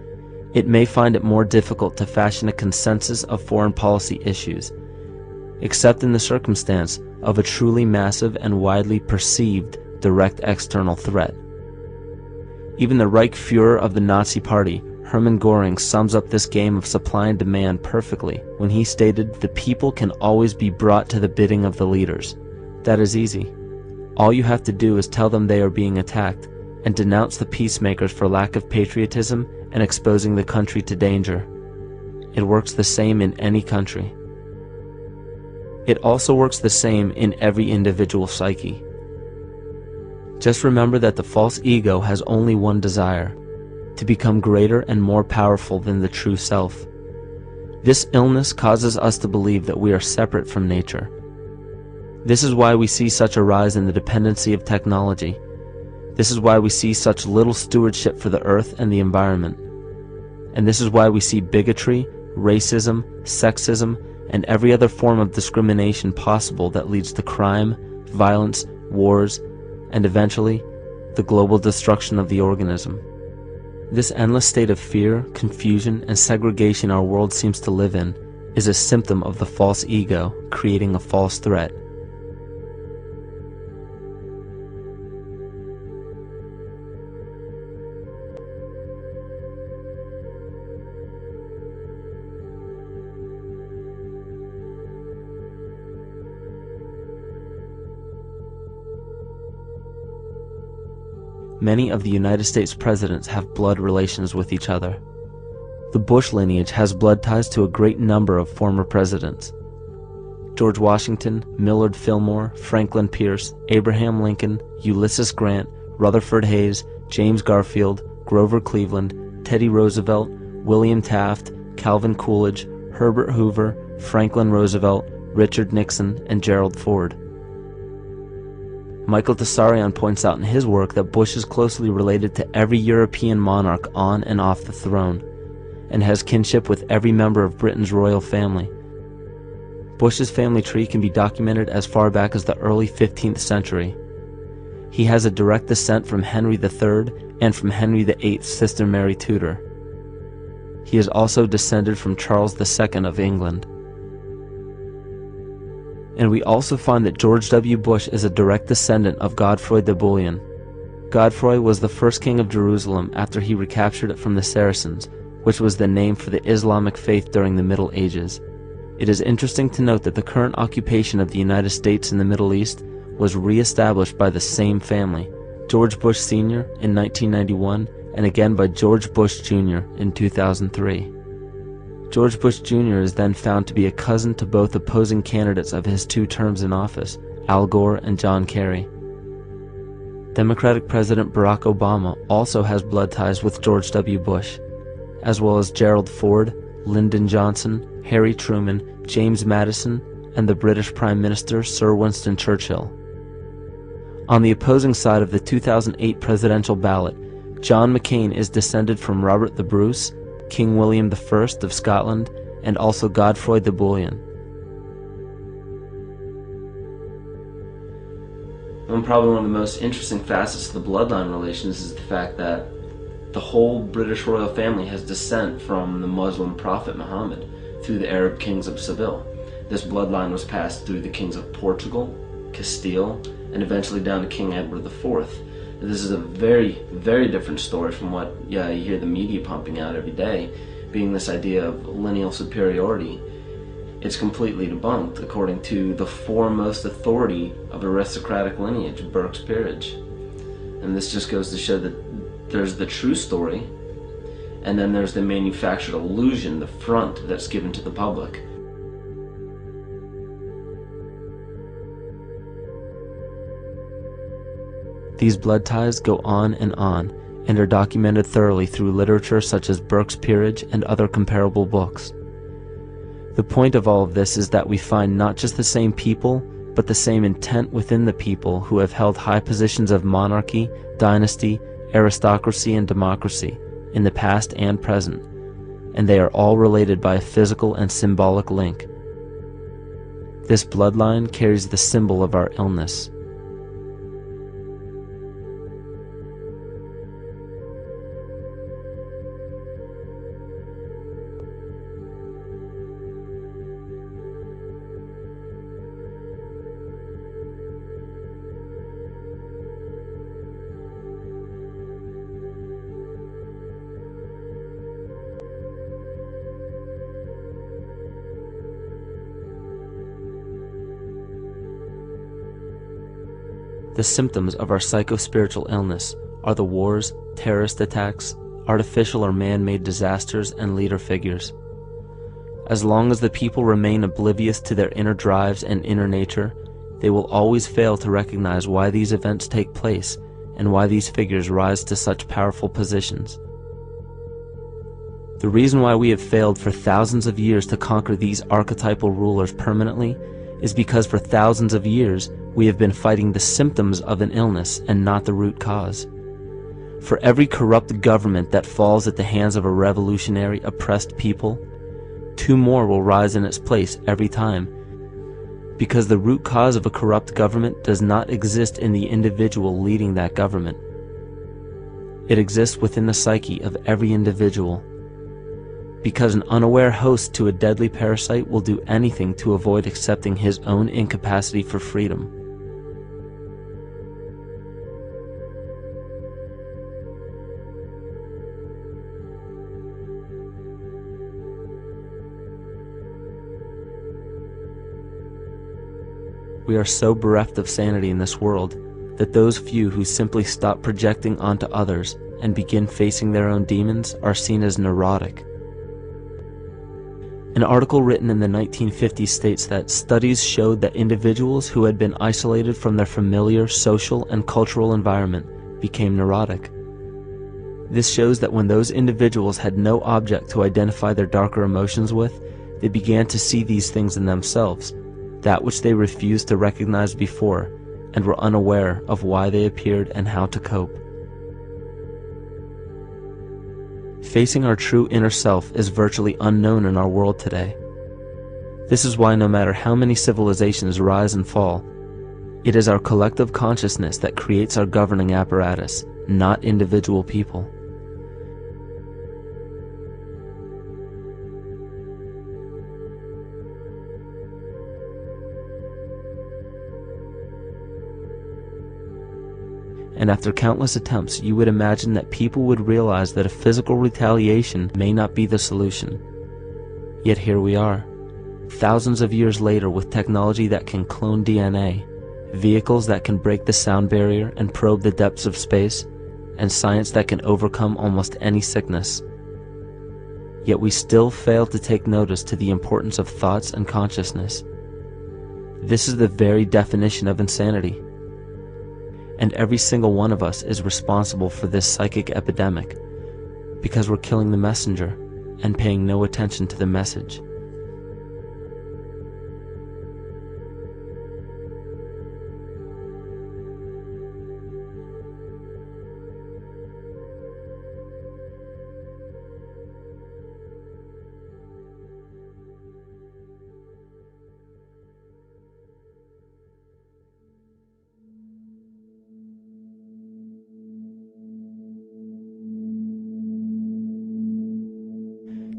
it may find it more difficult to fashion a consensus of foreign policy issues, except in the circumstance of a truly massive and widely perceived direct external threat. Even the Reichsfuhrer of the Nazi Party, Hermann Göring, sums up this game of supply and demand perfectly when he stated, "The people can always be brought to the bidding of the leaders." That is easy. All you have to do is tell them they are being attacked and denounce the peacemakers for lack of patriotism and exposing the country to danger. It works the same in any country. It also works the same in every individual psyche. Just remember that the false ego has only one desire: to become greater and more powerful than the true self. This illness causes us to believe that we are separate from nature. This is why we see such a rise in the dependency of technology. This is why we see such little stewardship for the earth and the environment. And this is why we see bigotry, racism, sexism, and every other form of discrimination possible that leads to crime, violence, wars, and eventually, the global destruction of the organism. This endless state of fear, confusion, and segregation our world seems to live in is a symptom of the false ego creating a false threat. Many of the United States presidents have blood relations with each other. The Bush lineage has blood ties to a great number of former presidents. George Washington, Millard Fillmore, Franklin Pierce, Abraham Lincoln, Ulysses Grant, Rutherford Hayes, James Garfield, Grover Cleveland, Teddy Roosevelt, William Taft, Calvin Coolidge, Herbert Hoover, Franklin Roosevelt, Richard Nixon, and Gerald Ford. Michael Tessarion points out in his work that Bush is closely related to every European monarch on and off the throne, and has kinship with every member of Britain's royal family. Bush's family tree can be documented as far back as the early 15th century. He has a direct descent from Henry III and from Henry VIII's sister Mary Tudor. He is also descended from Charles II of England. And we also find that George W. Bush is a direct descendant of Godfrey de Bouillon. Godfrey was the first king of Jerusalem after he recaptured it from the Saracens, which was the name for the Islamic faith during the Middle Ages. It is interesting to note that the current occupation of the United States in the Middle East was re-established by the same family, George Bush Sr. in 1991, and again by George Bush Jr. in 2003. George Bush Jr. is then found to be a cousin to both opposing candidates of his 2 terms in office, Al Gore and John Kerry. Democratic President Barack Obama also has blood ties with George W. Bush, as well as Gerald Ford, Lyndon Johnson, Harry Truman, James Madison, and the British Prime Minister Sir Winston Churchill. On the opposing side of the 2008 presidential ballot, John McCain is descended from Robert the Bruce, King William I of Scotland, and also Godfrey de Bouillon. Probably one of the most interesting facets of the bloodline relations is the fact that the whole British royal family has descent from the Muslim prophet Muhammad through the Arab kings of Seville. This bloodline was passed through the kings of Portugal, Castile, and eventually down to King Edward IV. This is a very, very different story from what you hear the media pumping out every day, being this idea of lineal superiority. It's completely debunked according to the foremost authority of aristocratic lineage, Burke's peerage. And this just goes to show that there's the true story, and then there's the manufactured illusion, the front that's given to the public. These blood ties go on and are documented thoroughly through literature such as Burke's Peerage and other comparable books. The point of all of this is that we find not just the same people, but the same intent within the people who have held high positions of monarchy, dynasty, aristocracy, and democracy in the past and present, and they are all related by a physical and symbolic link. This bloodline carries the symbol of our illness. The symptoms of our psycho-spiritual illness are the wars, terrorist attacks, artificial or man-made disasters, and leader figures. As long as the people remain oblivious to their inner drives and inner nature, they will always fail to recognize why these events take place and why these figures rise to such powerful positions. The reason why we have failed for thousands of years to conquer these archetypal rulers permanently is because for thousands of years we have been fighting the symptoms of an illness and not the root cause. For every corrupt government that falls at the hands of a revolutionary, oppressed people, 2 more will rise in its place every time, because the root cause of a corrupt government does not exist in the individual leading that government. It exists within the psyche of every individual, because an unaware host to a deadly parasite will do anything to avoid accepting his own incapacity for freedom. We are so bereft of sanity in this world that those few who simply stop projecting onto others and begin facing their own demons are seen as neurotic. An article written in the 1950s states that studies showed that individuals who had been isolated from their familiar social and cultural environment became neurotic. This shows that when those individuals had no object to identify their darker emotions with, they began to see these things in themselves, that which they refused to recognize before, and were unaware of why they appeared and how to cope. Facing our true inner self is virtually unknown in our world today. This is why no matter how many civilizations rise and fall, it is our collective consciousness that creates our governing apparatus, not individual people. And after countless attempts, you would imagine that people would realize that a physical retaliation may not be the solution. Yet here we are, thousands of years later, with technology that can clone DNA, vehicles that can break the sound barrier and probe the depths of space, and science that can overcome almost any sickness. Yet we still fail to take notice to the importance of thoughts and consciousness. This is the very definition of insanity. And every single one of us is responsible for this psychic epidemic, because we're killing the messenger and paying no attention to the message.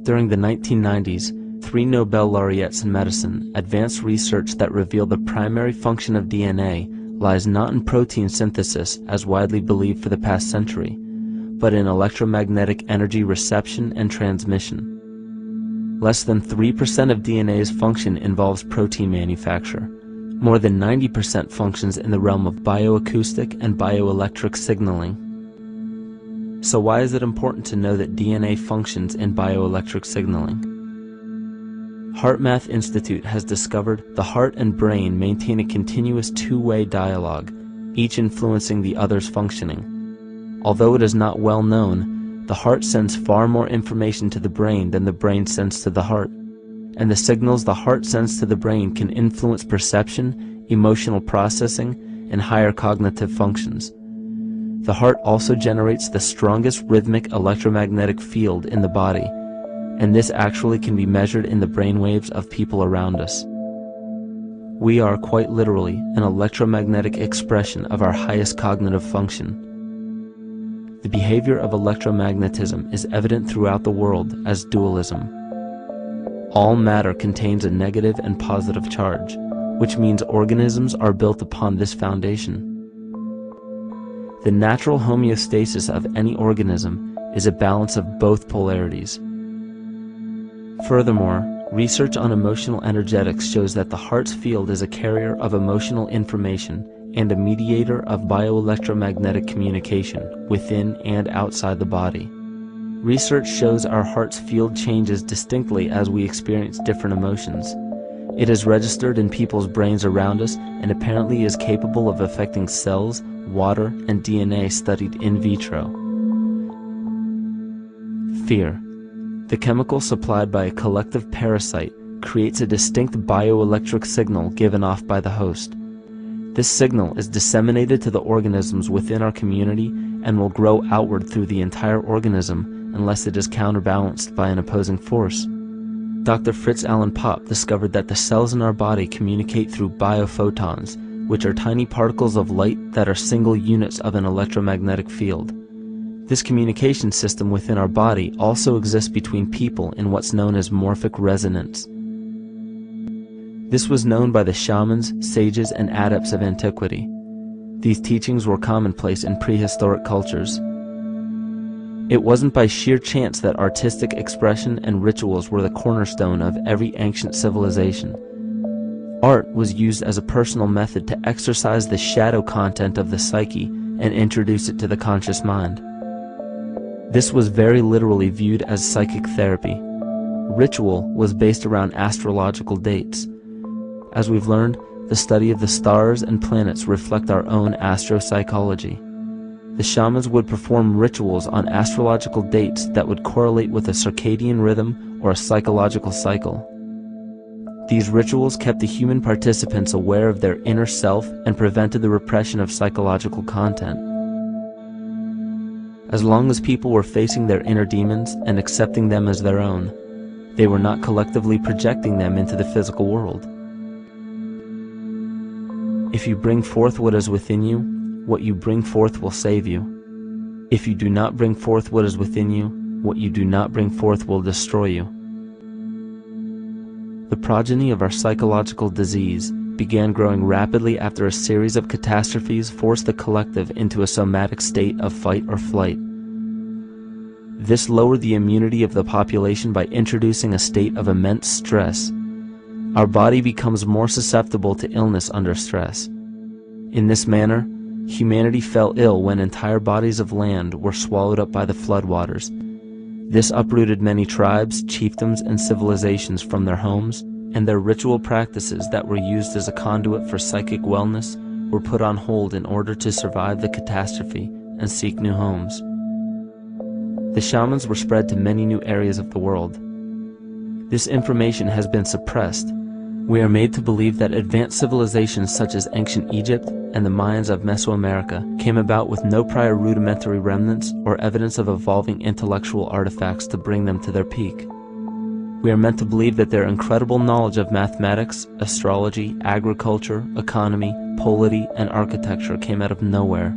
During the 1990s, 3 Nobel laureates in medicine advanced research that revealed the primary function of DNA lies not in protein synthesis as widely believed for the past century, but in electromagnetic energy reception and transmission. Less than 3% of DNA's function involves protein manufacture. More than 90% functions in the realm of bioacoustic and bioelectric signaling. So why is it important to know that DNA functions in bioelectric signaling? HeartMath Institute has discovered the heart and brain maintain a continuous two-way dialogue, each influencing the other's functioning. Although it is not well known, the heart sends far more information to the brain than the brain sends to the heart, and the signals the heart sends to the brain can influence perception, emotional processing, and higher cognitive functions. The heart also generates the strongest rhythmic electromagnetic field in the body, and this actually can be measured in the brainwaves of people around us. We are quite literally an electromagnetic expression of our highest cognitive function. The behavior of electromagnetism is evident throughout the world as dualism. All matter contains a negative and positive charge, which means organisms are built upon this foundation. The natural homeostasis of any organism is a balance of both polarities. Furthermore, research on emotional energetics shows that the heart's field is a carrier of emotional information and a mediator of bioelectromagnetic communication within and outside the body. Research shows our heart's field changes distinctly as we experience different emotions. It is registered in people's brains around us and apparently is capable of affecting cells, water, and DNA studied in vitro. Fear. The chemical supplied by a collective parasite creates a distinct bioelectric signal given off by the host. This signal is disseminated to the organisms within our community and will grow outward through the entire organism unless it is counterbalanced by an opposing force. Dr. Fritz Alan Popp discovered that the cells in our body communicate through biophotons, which are tiny particles of light that are single units of an electromagnetic field. This communication system within our body also exists between people in what's known as morphic resonance. This was known by the shamans, sages, and adepts of antiquity. These teachings were commonplace in prehistoric cultures. It wasn't by sheer chance that artistic expression and rituals were the cornerstone of every ancient civilization. Art was used as a personal method to exercise the shadow content of the psyche and introduce it to the conscious mind. This was very literally viewed as psychic therapy. Ritual was based around astrological dates. As we've learned, the study of the stars and planets reflect our own astropsychology. The shamans would perform rituals on astrological dates that would correlate with a circadian rhythm or a psychological cycle. These rituals kept the human participants aware of their inner self and prevented the repression of psychological content. As long as people were facing their inner demons and accepting them as their own, they were not collectively projecting them into the physical world. If you bring forth what is within you, what you bring forth will save you. If you do not bring forth what is within you, what you do not bring forth will destroy you. The progeny of our psychological disease began growing rapidly after a series of catastrophes forced the collective into a somatic state of fight or flight. This lowered the immunity of the population by introducing a state of immense stress. Our body becomes more susceptible to illness under stress. In this manner, humanity fell ill when entire bodies of land were swallowed up by the floodwaters. This uprooted many tribes, chiefdoms, and civilizations from their homes, and their ritual practices that were used as a conduit for psychic wellness were put on hold in order to survive the catastrophe and seek new homes. The shamans were spread to many new areas of the world. This information has been suppressed. We are made to believe that advanced civilizations such as ancient Egypt and the Mayans of Mesoamerica came about with no prior rudimentary remnants or evidence of evolving intellectual artifacts to bring them to their peak. We are meant to believe that their incredible knowledge of mathematics, astrology, agriculture, economy, polity, and architecture came out of nowhere.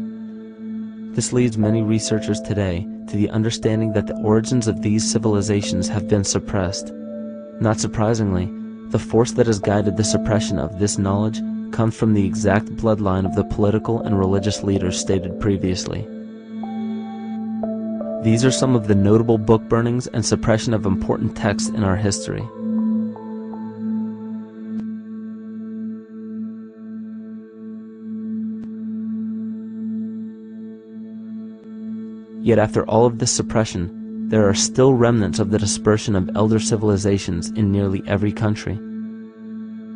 This leads many researchers today to the understanding that the origins of these civilizations have been suppressed. Not surprisingly, the force that has guided the suppression of this knowledge comes from the exact bloodline of the political and religious leaders stated previously. These are some of the notable book burnings and suppression of important texts in our history. Yet after all of this suppression, there are still remnants of the dispersion of elder civilizations in nearly every country.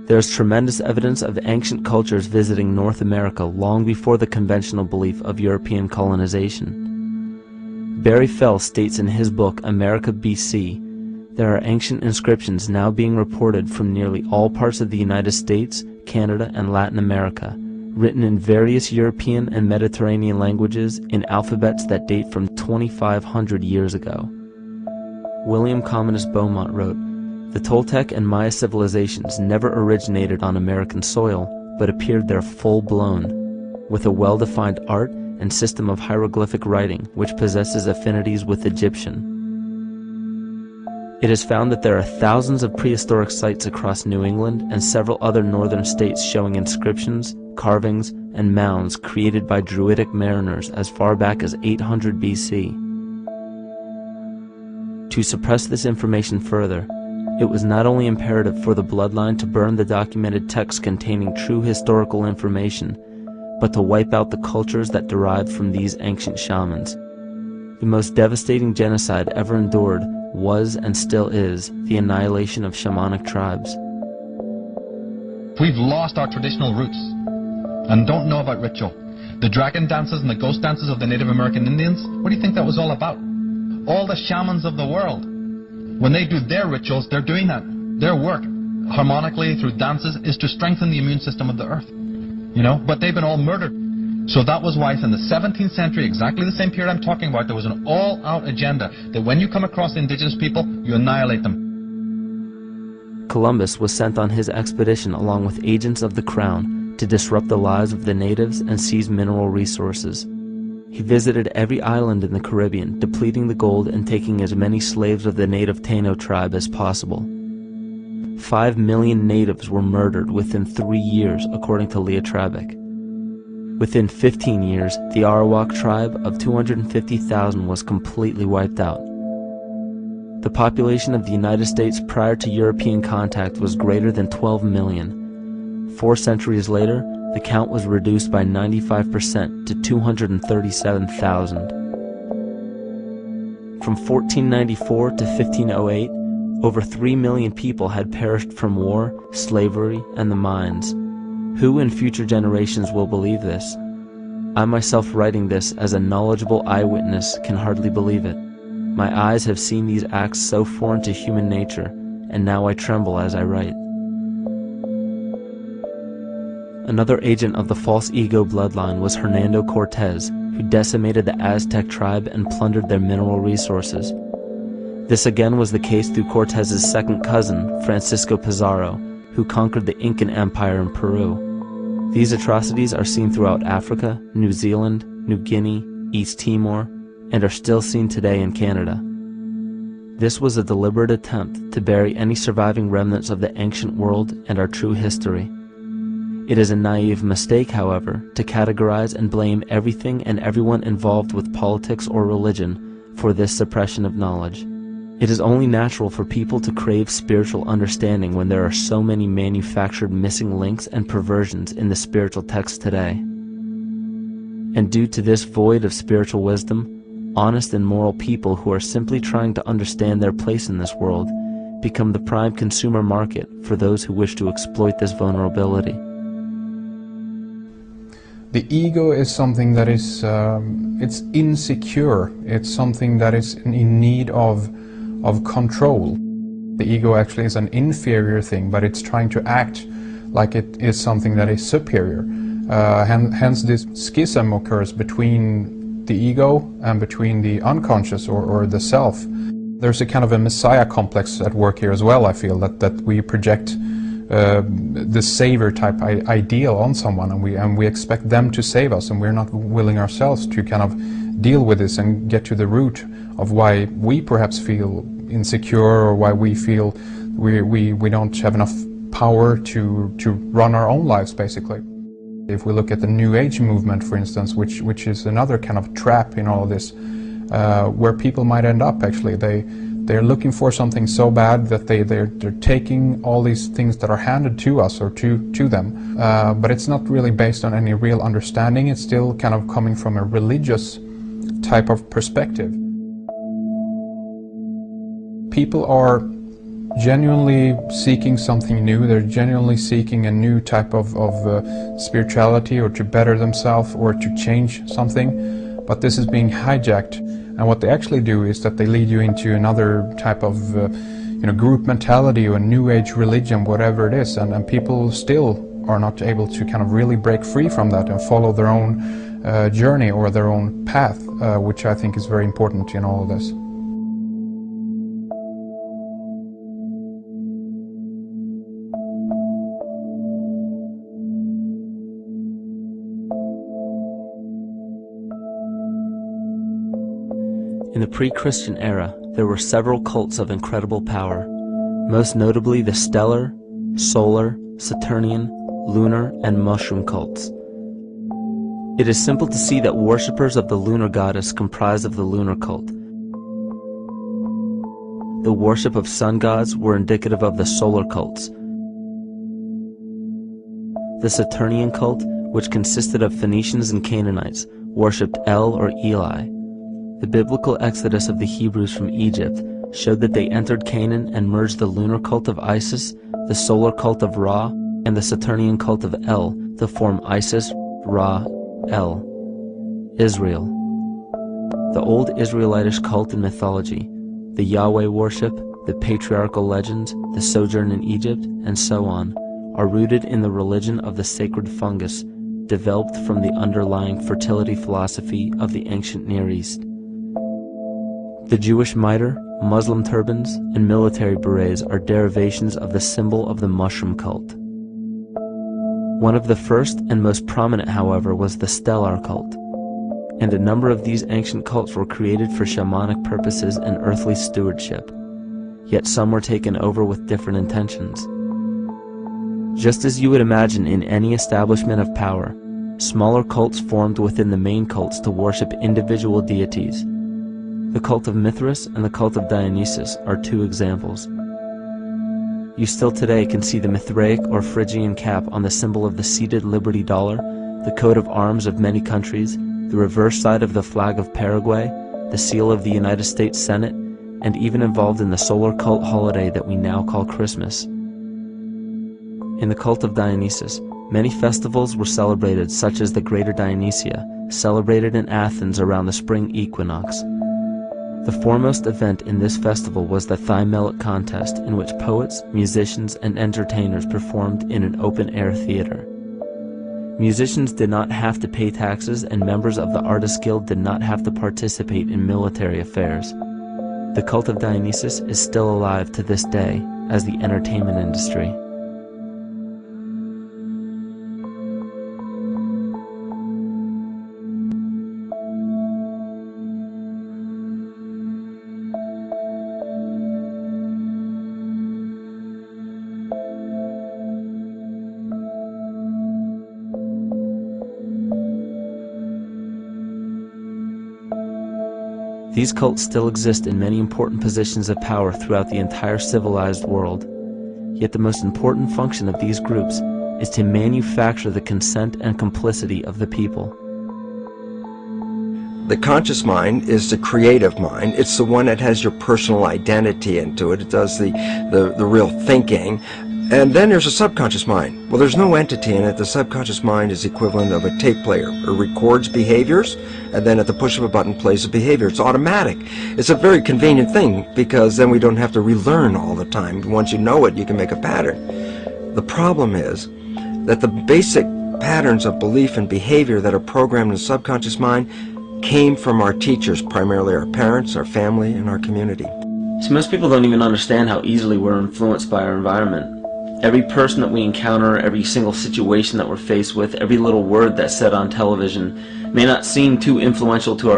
There is tremendous evidence of ancient cultures visiting North America long before the conventional belief of European colonization. Barry Fell states in his book America BC, there are ancient inscriptions now being reported from nearly all parts of the United States, Canada, and Latin America, written in various European and Mediterranean languages in alphabets that date from 2,500 years ago. William Commonus Beaumont wrote, "The Toltec and Maya civilizations never originated on American soil, but appeared there full-blown, with a well-defined art and system of hieroglyphic writing which possesses affinities with Egyptian. It is found that there are thousands of prehistoric sites across New England and several other northern states showing inscriptions, carvings, and mounds created by Druidic mariners as far back as 800 BC. To suppress this information further, it was not only imperative for the bloodline to burn the documented texts containing true historical information, but to wipe out the cultures that derived from these ancient shamans. The most devastating genocide ever endured was and still is the annihilation of shamanic tribes. We've lost our traditional roots and don't know about ritual. The dragon dances and the ghost dances of the Native American Indians, what do you think that was all about? All the shamans of the world, when they do their rituals, they're doing that. Their work, harmonically through dances, is to strengthen the immune system of the earth. You know, but they've been all murdered. So that was why in the 17th century, exactly the same period I'm talking about, there was an all-out agenda that when you come across indigenous people, you annihilate them. Columbus was sent on his expedition along with agents of the crown to disrupt the lives of the natives and seize mineral resources. He visited every island in the Caribbean, depleting the gold and taking as many slaves of the native Taino tribe as possible. 5 million natives were murdered within 3 years, according to Leah Trabic. Within 15 years, the Arawak tribe of 250,000 was completely wiped out. The population of the United States prior to European contact was greater than 12 million. 4 centuries later, the count was reduced by 95% to 237,000. From 1494 to 1508, over 3 million people had perished from war, slavery, and the mines. Who in future generations will believe this? I myself, writing this as a knowledgeable eyewitness, can hardly believe it. My eyes have seen these acts so foreign to human nature, and now I tremble as I write. Another agent of the false ego bloodline was Hernando Cortez, who decimated the Aztec tribe and plundered their mineral resources. This again was the case through Cortez's second cousin, Francisco Pizarro, who conquered the Incan Empire in Peru. These atrocities are seen throughout Africa, New Zealand, New Guinea, East Timor, and are still seen today in Canada. This was a deliberate attempt to bury any surviving remnants of the ancient world and our true history. It is a naive mistake, however, to categorize and blame everything and everyone involved with politics or religion for this suppression of knowledge. It is only natural for people to crave spiritual understanding when there are so many manufactured missing links and perversions in the spiritual text today. And due to this void of spiritual wisdom, honest and moral people who are simply trying to understand their place in this world become the prime consumer market for those who wish to exploit this vulnerability. The ego is something that is it's insecure. It's something that is in need of control. The ego actually is an inferior thing, but it's trying to act like it is something that is superior. Hence this schism occurs between the ego and between the unconscious or the self. There's a kind of a messiah complex at work here as well, I feel, that we project the savior type ideal on someone, and we expect them to save us, and we're not willing ourselves to kind of deal with this and get to the root of why we perhaps feel insecure, or why we feel we don't have enough power to run our own lives, basically. If we look at the New Age movement, for instance, which is another kind of trap in all of this, where people might end up, actually. They're looking for something so bad that they're taking all these things that are handed to us or to them, but it's not really based on any real understanding. It's still kind of coming from a religious type of perspective. People are genuinely seeking something new. They're genuinely seeking a new type of spirituality, or to better themselves, or to change something, but this is being hijacked. And what they actually do is that they lead you into another type of group mentality or New Age religion, whatever it is, and people still are not able to kind of really break free from that and follow their own journey or their own path, which I think is very important in all of this. In the pre-Christian era, there were several cults of incredible power, most notably the stellar, solar, Saturnian, lunar, and mushroom cults. It is simple to see that worshippers of the lunar goddess comprised of the lunar cult. The worship of sun gods were indicative of the solar cults. The Saturnian cult, which consisted of Phoenicians and Canaanites, worshipped El or Eli. The biblical exodus of the Hebrews from Egypt showed that they entered Canaan and merged the lunar cult of Isis, the solar cult of Ra, and the Saturnian cult of El to form Isis, Ra, El. Israel. The old Israelitish cult and mythology, the Yahweh worship, the patriarchal legends, the sojourn in Egypt, and so on, are rooted in the religion of the sacred fungus, developed from the underlying fertility philosophy of the ancient Near East. The Jewish mitre, Muslim turbans, and military berets are derivations of the symbol of the mushroom cult. One of the first and most prominent, however, was the stellar cult, and a number of these ancient cults were created for shamanic purposes and earthly stewardship, yet some were taken over with different intentions. Just as you would imagine in any establishment of power, smaller cults formed within the main cults to worship individual deities. The cult of Mithras and the cult of Dionysus are two examples. You still today can see the Mithraic or Phrygian cap on the symbol of the seated Liberty dollar, the coat of arms of many countries, the reverse side of the flag of Paraguay, the seal of the United States Senate, and even involved in the solar cult holiday that we now call Christmas. In the cult of Dionysus, many festivals were celebrated, such as the Greater Dionysia, celebrated in Athens around the spring equinox. The foremost event in this festival was the Thymelic contest, in which poets, musicians, and entertainers performed in an open-air theater. Musicians did not have to pay taxes, and members of the Artists Guild did not have to participate in military affairs. The cult of Dionysus is still alive to this day as the entertainment industry. These cults still exist in many important positions of power throughout the entire civilized world. Yet the most important function of these groups is to manufacture the consent and complicity of the people. The conscious mind is the creative mind. It's the one that has your personal identity into it. It does the real thinking. And then there's a subconscious mind. Well, there's no entity in it. The subconscious mind is the equivalent of a tape player. It records behaviors, and then at the push of a button plays the behavior. It's automatic. It's a very convenient thing, because then we don't have to relearn all the time. Once you know it, you can make a pattern. The problem is that the basic patterns of belief and behavior that are programmed in the subconscious mind came from our teachers, primarily our parents, our family, and our community. So most people don't even understand how easily we're influenced by our environment. Every person that we encounter, every single situation that we're faced with, every little word that's said on television may not seem too influential to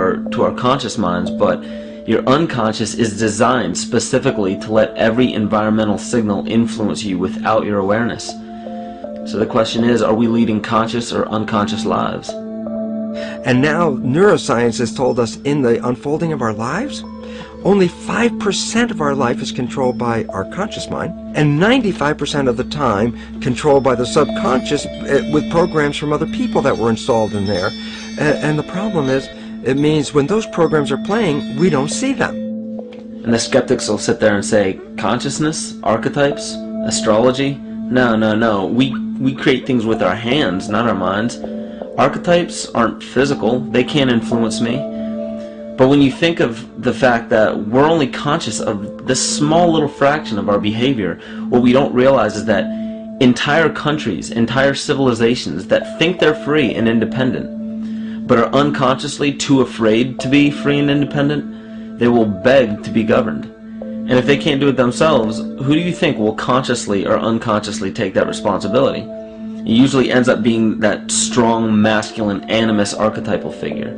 our conscious minds, but Your unconscious is designed specifically to let every environmental signal influence you without your awareness. So the question is, are we leading conscious or unconscious lives? And now neuroscience has told us in the unfolding of our lives, only 5% of our life is controlled by our conscious mind, and 95% of the time controlled by the subconscious with programs from other people that were installed in there. And the problem is, it means when those programs are playing, we don't see them. And the skeptics will sit there and say, consciousness, archetypes, astrology? No, no, no. We create things with our hands, not our minds. Archetypes aren't physical. They can't influence me. But when you think of the fact that we're only conscious of this small little fraction of our behavior, what we don't realize is that entire countries, entire civilizations that think they're free and independent, but are unconsciously too afraid to be free and independent, they will beg to be governed. And if they can't do it themselves, who do you think will consciously or unconsciously take that responsibility? It usually ends up being that strong, masculine, animus archetypal figure.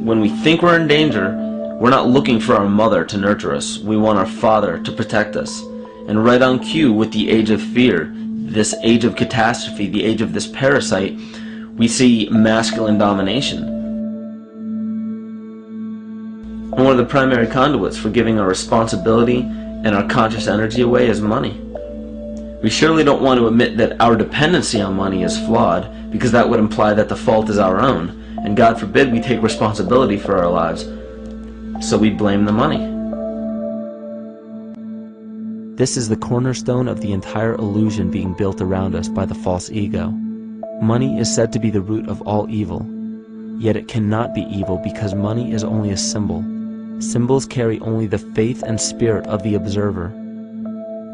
When we think we're in danger, we're not looking for our mother to nurture us. We want our father to protect us. And right on cue with the age of fear, this age of catastrophe, the age of this parasite, we see masculine domination. And one of the primary conduits for giving our responsibility and our conscious energy away is money. We surely don't want to admit that our dependency on money is flawed, because that would imply that the fault is our own. And God forbid we take responsibility for our lives, so we blame the money. This is the cornerstone of the entire illusion being built around us by the false ego. Money is said to be the root of all evil, yet it cannot be evil because money is only a symbol. Symbols carry only the faith and spirit of the observer.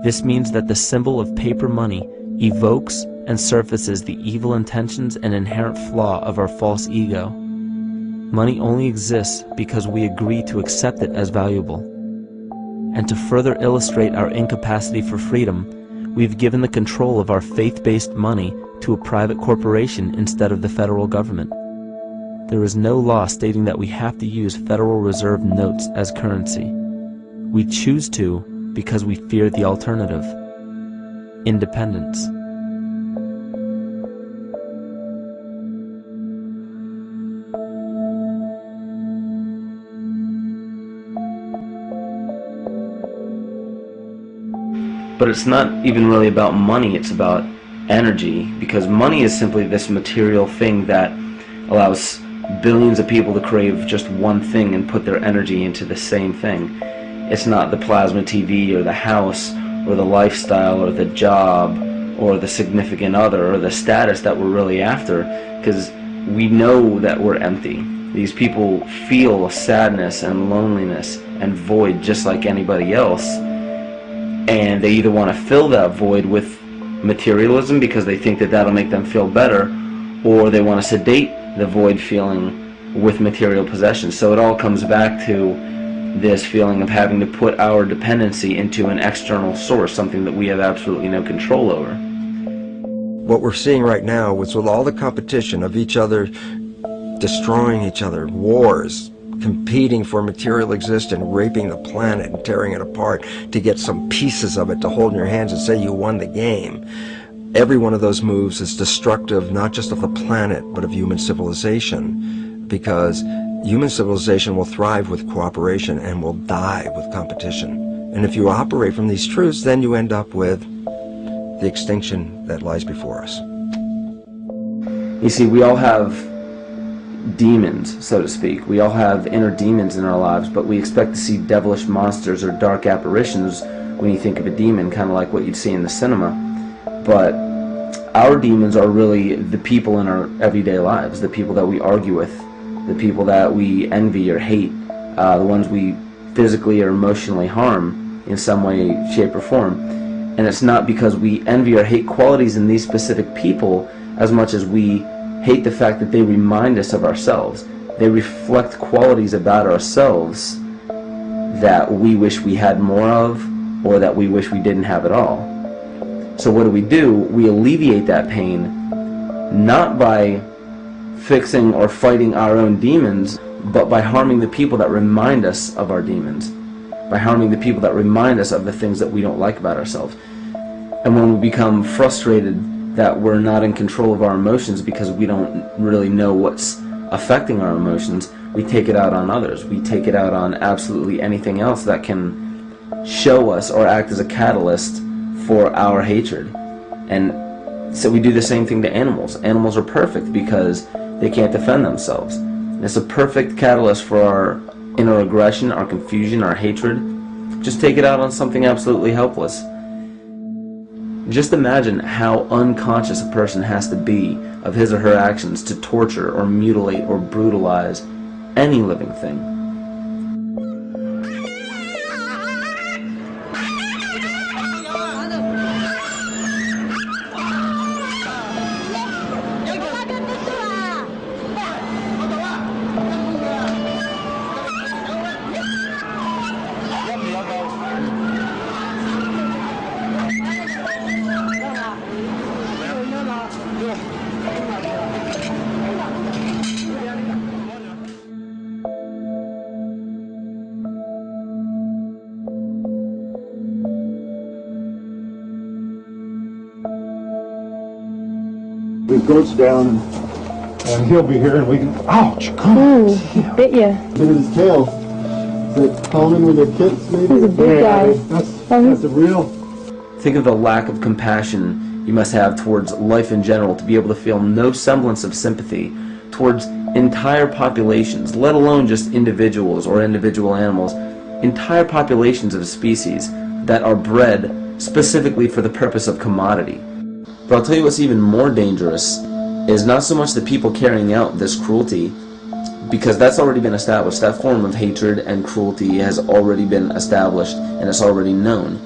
This means that the symbol of paper money evokes and surfaces the evil intentions and inherent flaw of our false ego. Money only exists because we agree to accept it as valuable. And to further illustrate our incapacity for freedom, we've given the control of our faith-based money to a private corporation instead of the federal government. There is no law stating that we have to use Federal Reserve notes as currency. We choose to because we fear the alternative: independence. But it's not even really about money, it's about energy, because money is simply this material thing that allows billions of people to crave just one thing and put their energy into the same thing. It's not the plasma TV or the house or the lifestyle or the job or the significant other or the status that we're really after, because we know that we're empty. These people feel sadness and loneliness and void just like anybody else. And they either want to fill that void with materialism because they think that that'll make them feel better, or they want to sedate the void feeling with material possessions. So it all comes back to this feeling of having to put our dependency into an external source, something that we have absolutely no control over. What we're seeing right now is with all the competition of each other destroying each other, wars, competing for material existence, raping the planet and tearing it apart to get some pieces of it to hold in your hands and say you won the game. Every one of those moves is destructive not just of the planet but of human civilization, because human civilization will thrive with cooperation and will die with competition. And if you operate from these truths, then you end up with the extinction that lies before us. You see, we all have demons, so to speak. We all have inner demons in our lives, but we expect to see devilish monsters or dark apparitions when you think of a demon, kind of like what you'd see in the cinema. But our demons are really the people in our everyday lives, the people that we argue with, the people that we envy or hate, the ones we physically or emotionally harm in some way, shape, or form. And it's not because we envy or hate qualities in these specific people as much as we hate the fact that they remind us of ourselves. They reflect qualities about ourselves that we wish we had more of, or that we wish we didn't have at all. So what do? We alleviate that pain not by fixing or fighting our own demons, but by harming the people that remind us of our demons, by harming the people that remind us of the things that we don't like about ourselves. And when we become frustrated that we're not in control of our emotions because we don't really know what's affecting our emotions, we take it out on others. We take it out on absolutely anything else that can show us or act as a catalyst for our hatred. And so we do the same thing to animals. Animals are perfect because they can't defend themselves. And it's a perfect catalyst for our inner aggression, our confusion, our hatred. Just take it out on something absolutely helpless. Just imagine how unconscious a person has to be of his or her actions to torture or mutilate or brutalize any living thing. The goat's down, and he'll be here, and we can. Ouch! Come on. He bit you. Look at his tail. Is it common with their kids, maybe? He's a big guy. That's a real. Think of the lack of compassion you must have towards life in general to be able to feel no semblance of sympathy towards entire populations, let alone just individuals or individual animals, entire populations of species that are bred specifically for the purpose of commodity. But I'll tell you what's even more dangerous is not so much the people carrying out this cruelty, because that's already been established. That form of hatred and cruelty has already been established and it's already known.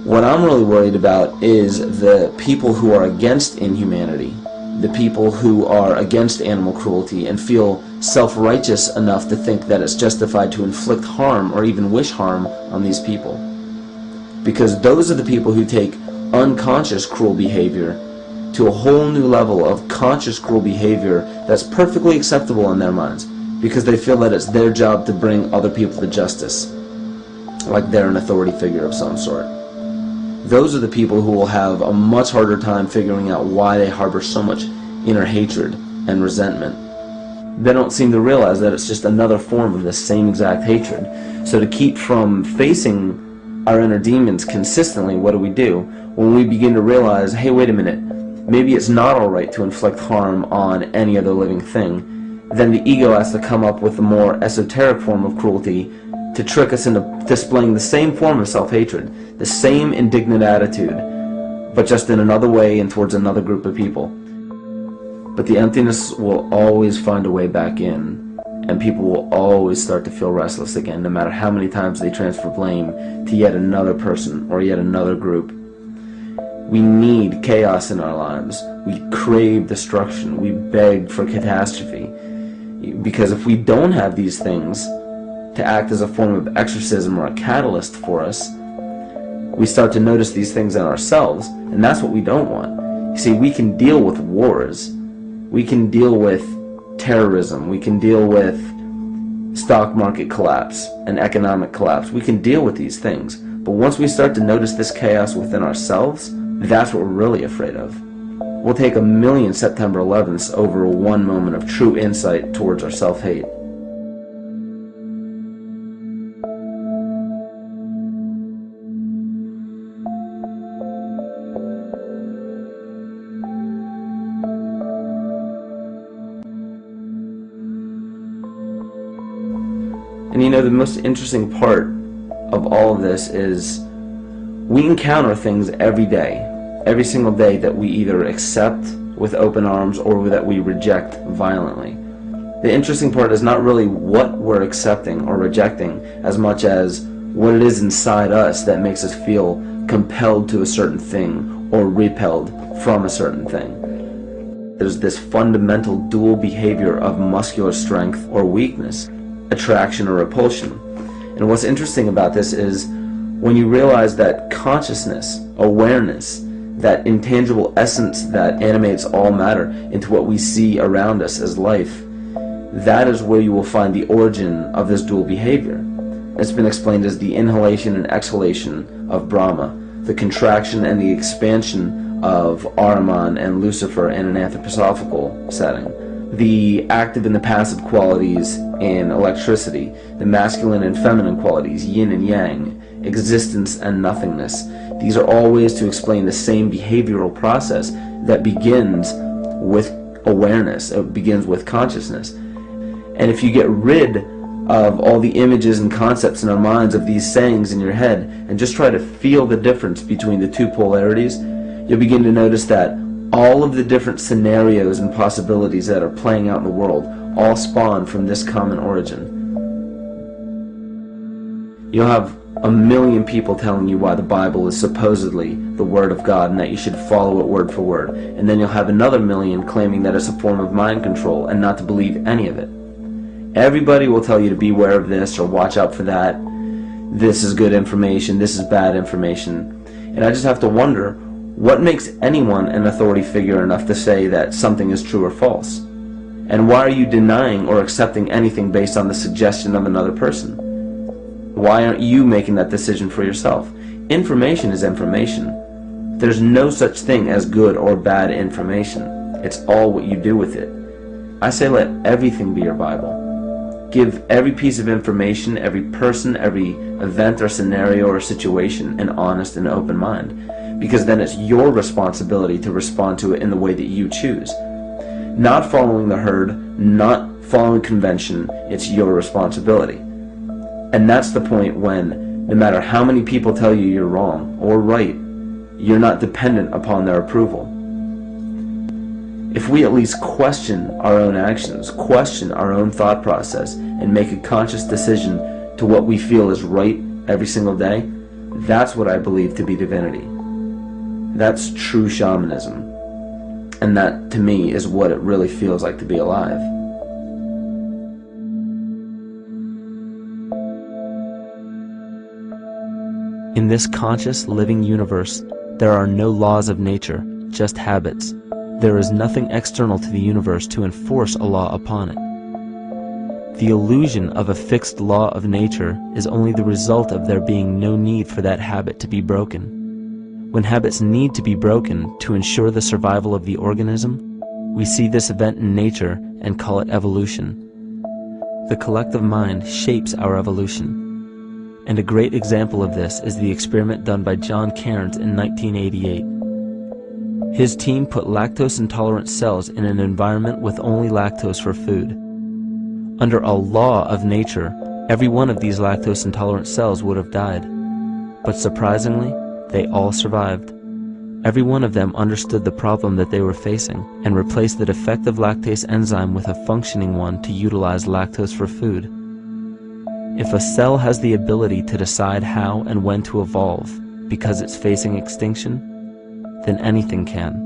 What I'm really worried about is the people who are against inhumanity, the people who are against animal cruelty and feel self-righteous enough to think that it's justified to inflict harm or even wish harm on these people. Because those are the people who take unconscious cruel behavior to a whole new level of conscious cruel behavior that's perfectly acceptable in their minds, because they feel that it's their job to bring other people to justice, like they're an authority figure of some sort. Those are the people who will have a much harder time figuring out why they harbor so much inner hatred and resentment. They don't seem to realize that it's just another form of the same exact hatred. So to keep from facing our inner demons consistently, what do? When we begin to realize, hey, wait a minute, maybe it's not alright to inflict harm on any other living thing, then the ego has to come up with a more esoteric form of cruelty to trick us into displaying the same form of self-hatred, the same indignant attitude, but just in another way and towards another group of people. But the emptiness will always find a way back in, and people will always start to feel restless again, no matter how many times they transfer blame to yet another person or yet another group. We need chaos in our lives. We crave destruction. We beg for catastrophe. Because if we don't have these things to act as a form of exorcism or a catalyst for us, we start to notice these things in ourselves, and that's what we don't want. You see, we can deal with wars. We can deal with terrorism. We can deal with stock market collapse and economic collapse. We can deal with these things. But once we start to notice this chaos within ourselves, that's what we're really afraid of. We'll take 1,000,000 September 11ths over one moment of true insight towards our self-hate. And you know, the most interesting part of all of this is we encounter things every day, every single day, that we either accept with open arms or that we reject violently. The interesting part is not really what we're accepting or rejecting as much as what it is inside us that makes us feel compelled to a certain thing or repelled from a certain thing. There's this fundamental dual behavior of muscular strength or weakness, attraction or repulsion. And what's interesting about this is when you realize that consciousness, awareness, that intangible essence that animates all matter into what we see around us as life, that is where you will find the origin of this dual behavior. It's been explained as the inhalation and exhalation of Brahma, the contraction and the expansion of Ahriman and Lucifer in an anthroposophical setting, the active and the passive qualities in electricity, the masculine and feminine qualities, yin and yang, existence and nothingness. These are all ways to explain the same behavioral process that begins with awareness, it begins with consciousness. And if you get rid of all the images and concepts in our minds of these sayings in your head and just try to feel the difference between the two polarities, you'll begin to notice that all of the different scenarios and possibilities that are playing out in the world all spawn from this common origin. You'll have a million people telling you why the Bible is supposedly the Word of God and that you should follow it word for word. And then you'll have another million claiming that it's a form of mind control and not to believe any of it. Everybody will tell you to beware of this or watch out for that. This is good information, this is bad information. And I just have to wonder, what makes anyone an authority figure enough to say that something is true or false? And why are you denying or accepting anything based on the suggestion of another person? Why aren't you making that decision for yourself? Information is information. There's no such thing as good or bad information. It's all what you do with it. I say let everything be your Bible. Give every piece of information, every person, every event or scenario or situation an honest and open mind. Because then it's your responsibility to respond to it in the way that you choose. Not following the herd, not following convention, it's your responsibility. And that's the point when, no matter how many people tell you you're wrong or right, you're not dependent upon their approval. If we at least question our own actions, question our own thought process, and make a conscious decision to what we feel is right every single day, that's what I believe to be divinity. That's true shamanism. And that, to me, is what it really feels like to be alive. In this conscious, living universe, there are no laws of nature, just habits. There is nothing external to the universe to enforce a law upon it. The illusion of a fixed law of nature is only the result of there being no need for that habit to be broken. When habits need to be broken to ensure the survival of the organism, we see this event in nature and call it evolution. The collective mind shapes our evolution. And a great example of this is the experiment done by John Cairns in 1988. His team put lactose-intolerant cells in an environment with only lactose for food. Under a law of nature, every one of these lactose-intolerant cells would have died. But surprisingly, they all survived. Every one of them understood the problem that they were facing and replaced the defective lactase enzyme with a functioning one to utilize lactose for food. If a cell has the ability to decide how and when to evolve because it's facing extinction, then anything can.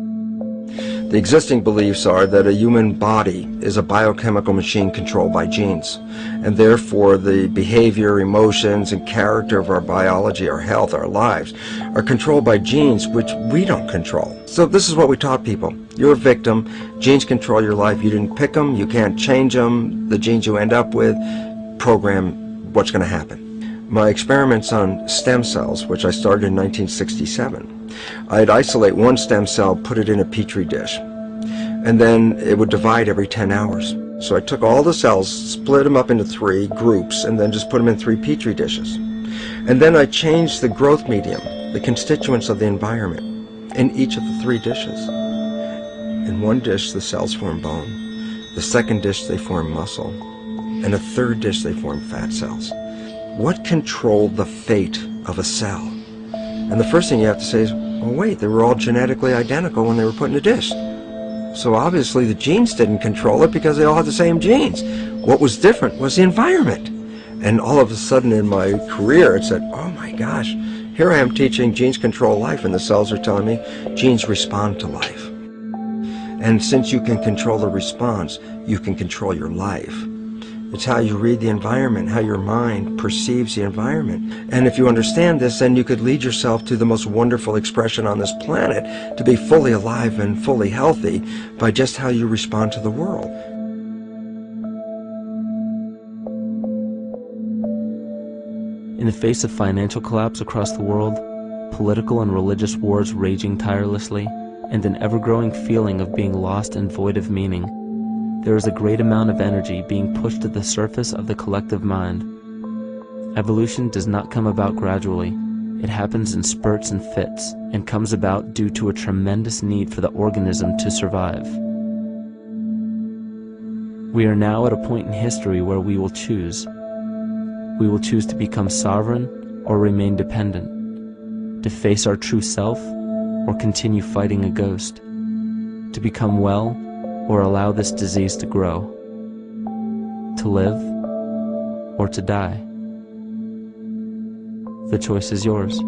The existing beliefs are that a human body is a biochemical machine controlled by genes, and therefore the behavior, emotions, and character of our biology, our health, our lives, are controlled by genes which we don't control. So this is what we taught people. You're a victim. Genes control your life. You didn't pick them. You can't change them. The genes you end up with program what's going to happen. My experiments on stem cells, which I started in 1967, I'd isolate one stem cell, put it in a petri dish, and then it would divide every 10 hours. So I took all the cells, split them up into 3 groups, and then just put them in 3 petri dishes. And then I changed the growth medium, the constituents of the environment, in each of the 3 dishes. In one dish, the cells form bone. The second dish, they form muscle. And a third dish, they form fat cells. What controlled the fate of a cell? And the first thing you have to say is, well, wait, they were all genetically identical when they were put in a dish. So obviously the genes didn't control it because they all had the same genes. What was different was the environment. And all of a sudden in my career it said, oh my gosh, here I am teaching genes control life, and the cells are telling me genes respond to life. And since you can control the response, you can control your life. It's how you read the environment, how your mind perceives the environment. And if you understand this, then you could lead yourself to the most wonderful expression on this planet, to be fully alive and fully healthy by just how you respond to the world. In the face of financial collapse across the world, political and religious wars raging tirelessly, and an ever-growing feeling of being lost and void of meaning, there is a great amount of energy being pushed to the surface of the collective mind. Evolution does not come about gradually. It happens in spurts and fits, and comes about due to a tremendous need for the organism to survive. We are now at a point in history where we will choose. We will choose to become sovereign or remain dependent, to face our true self or continue fighting a ghost, to become well or allow this disease to grow, to live or to die. The choice is yours.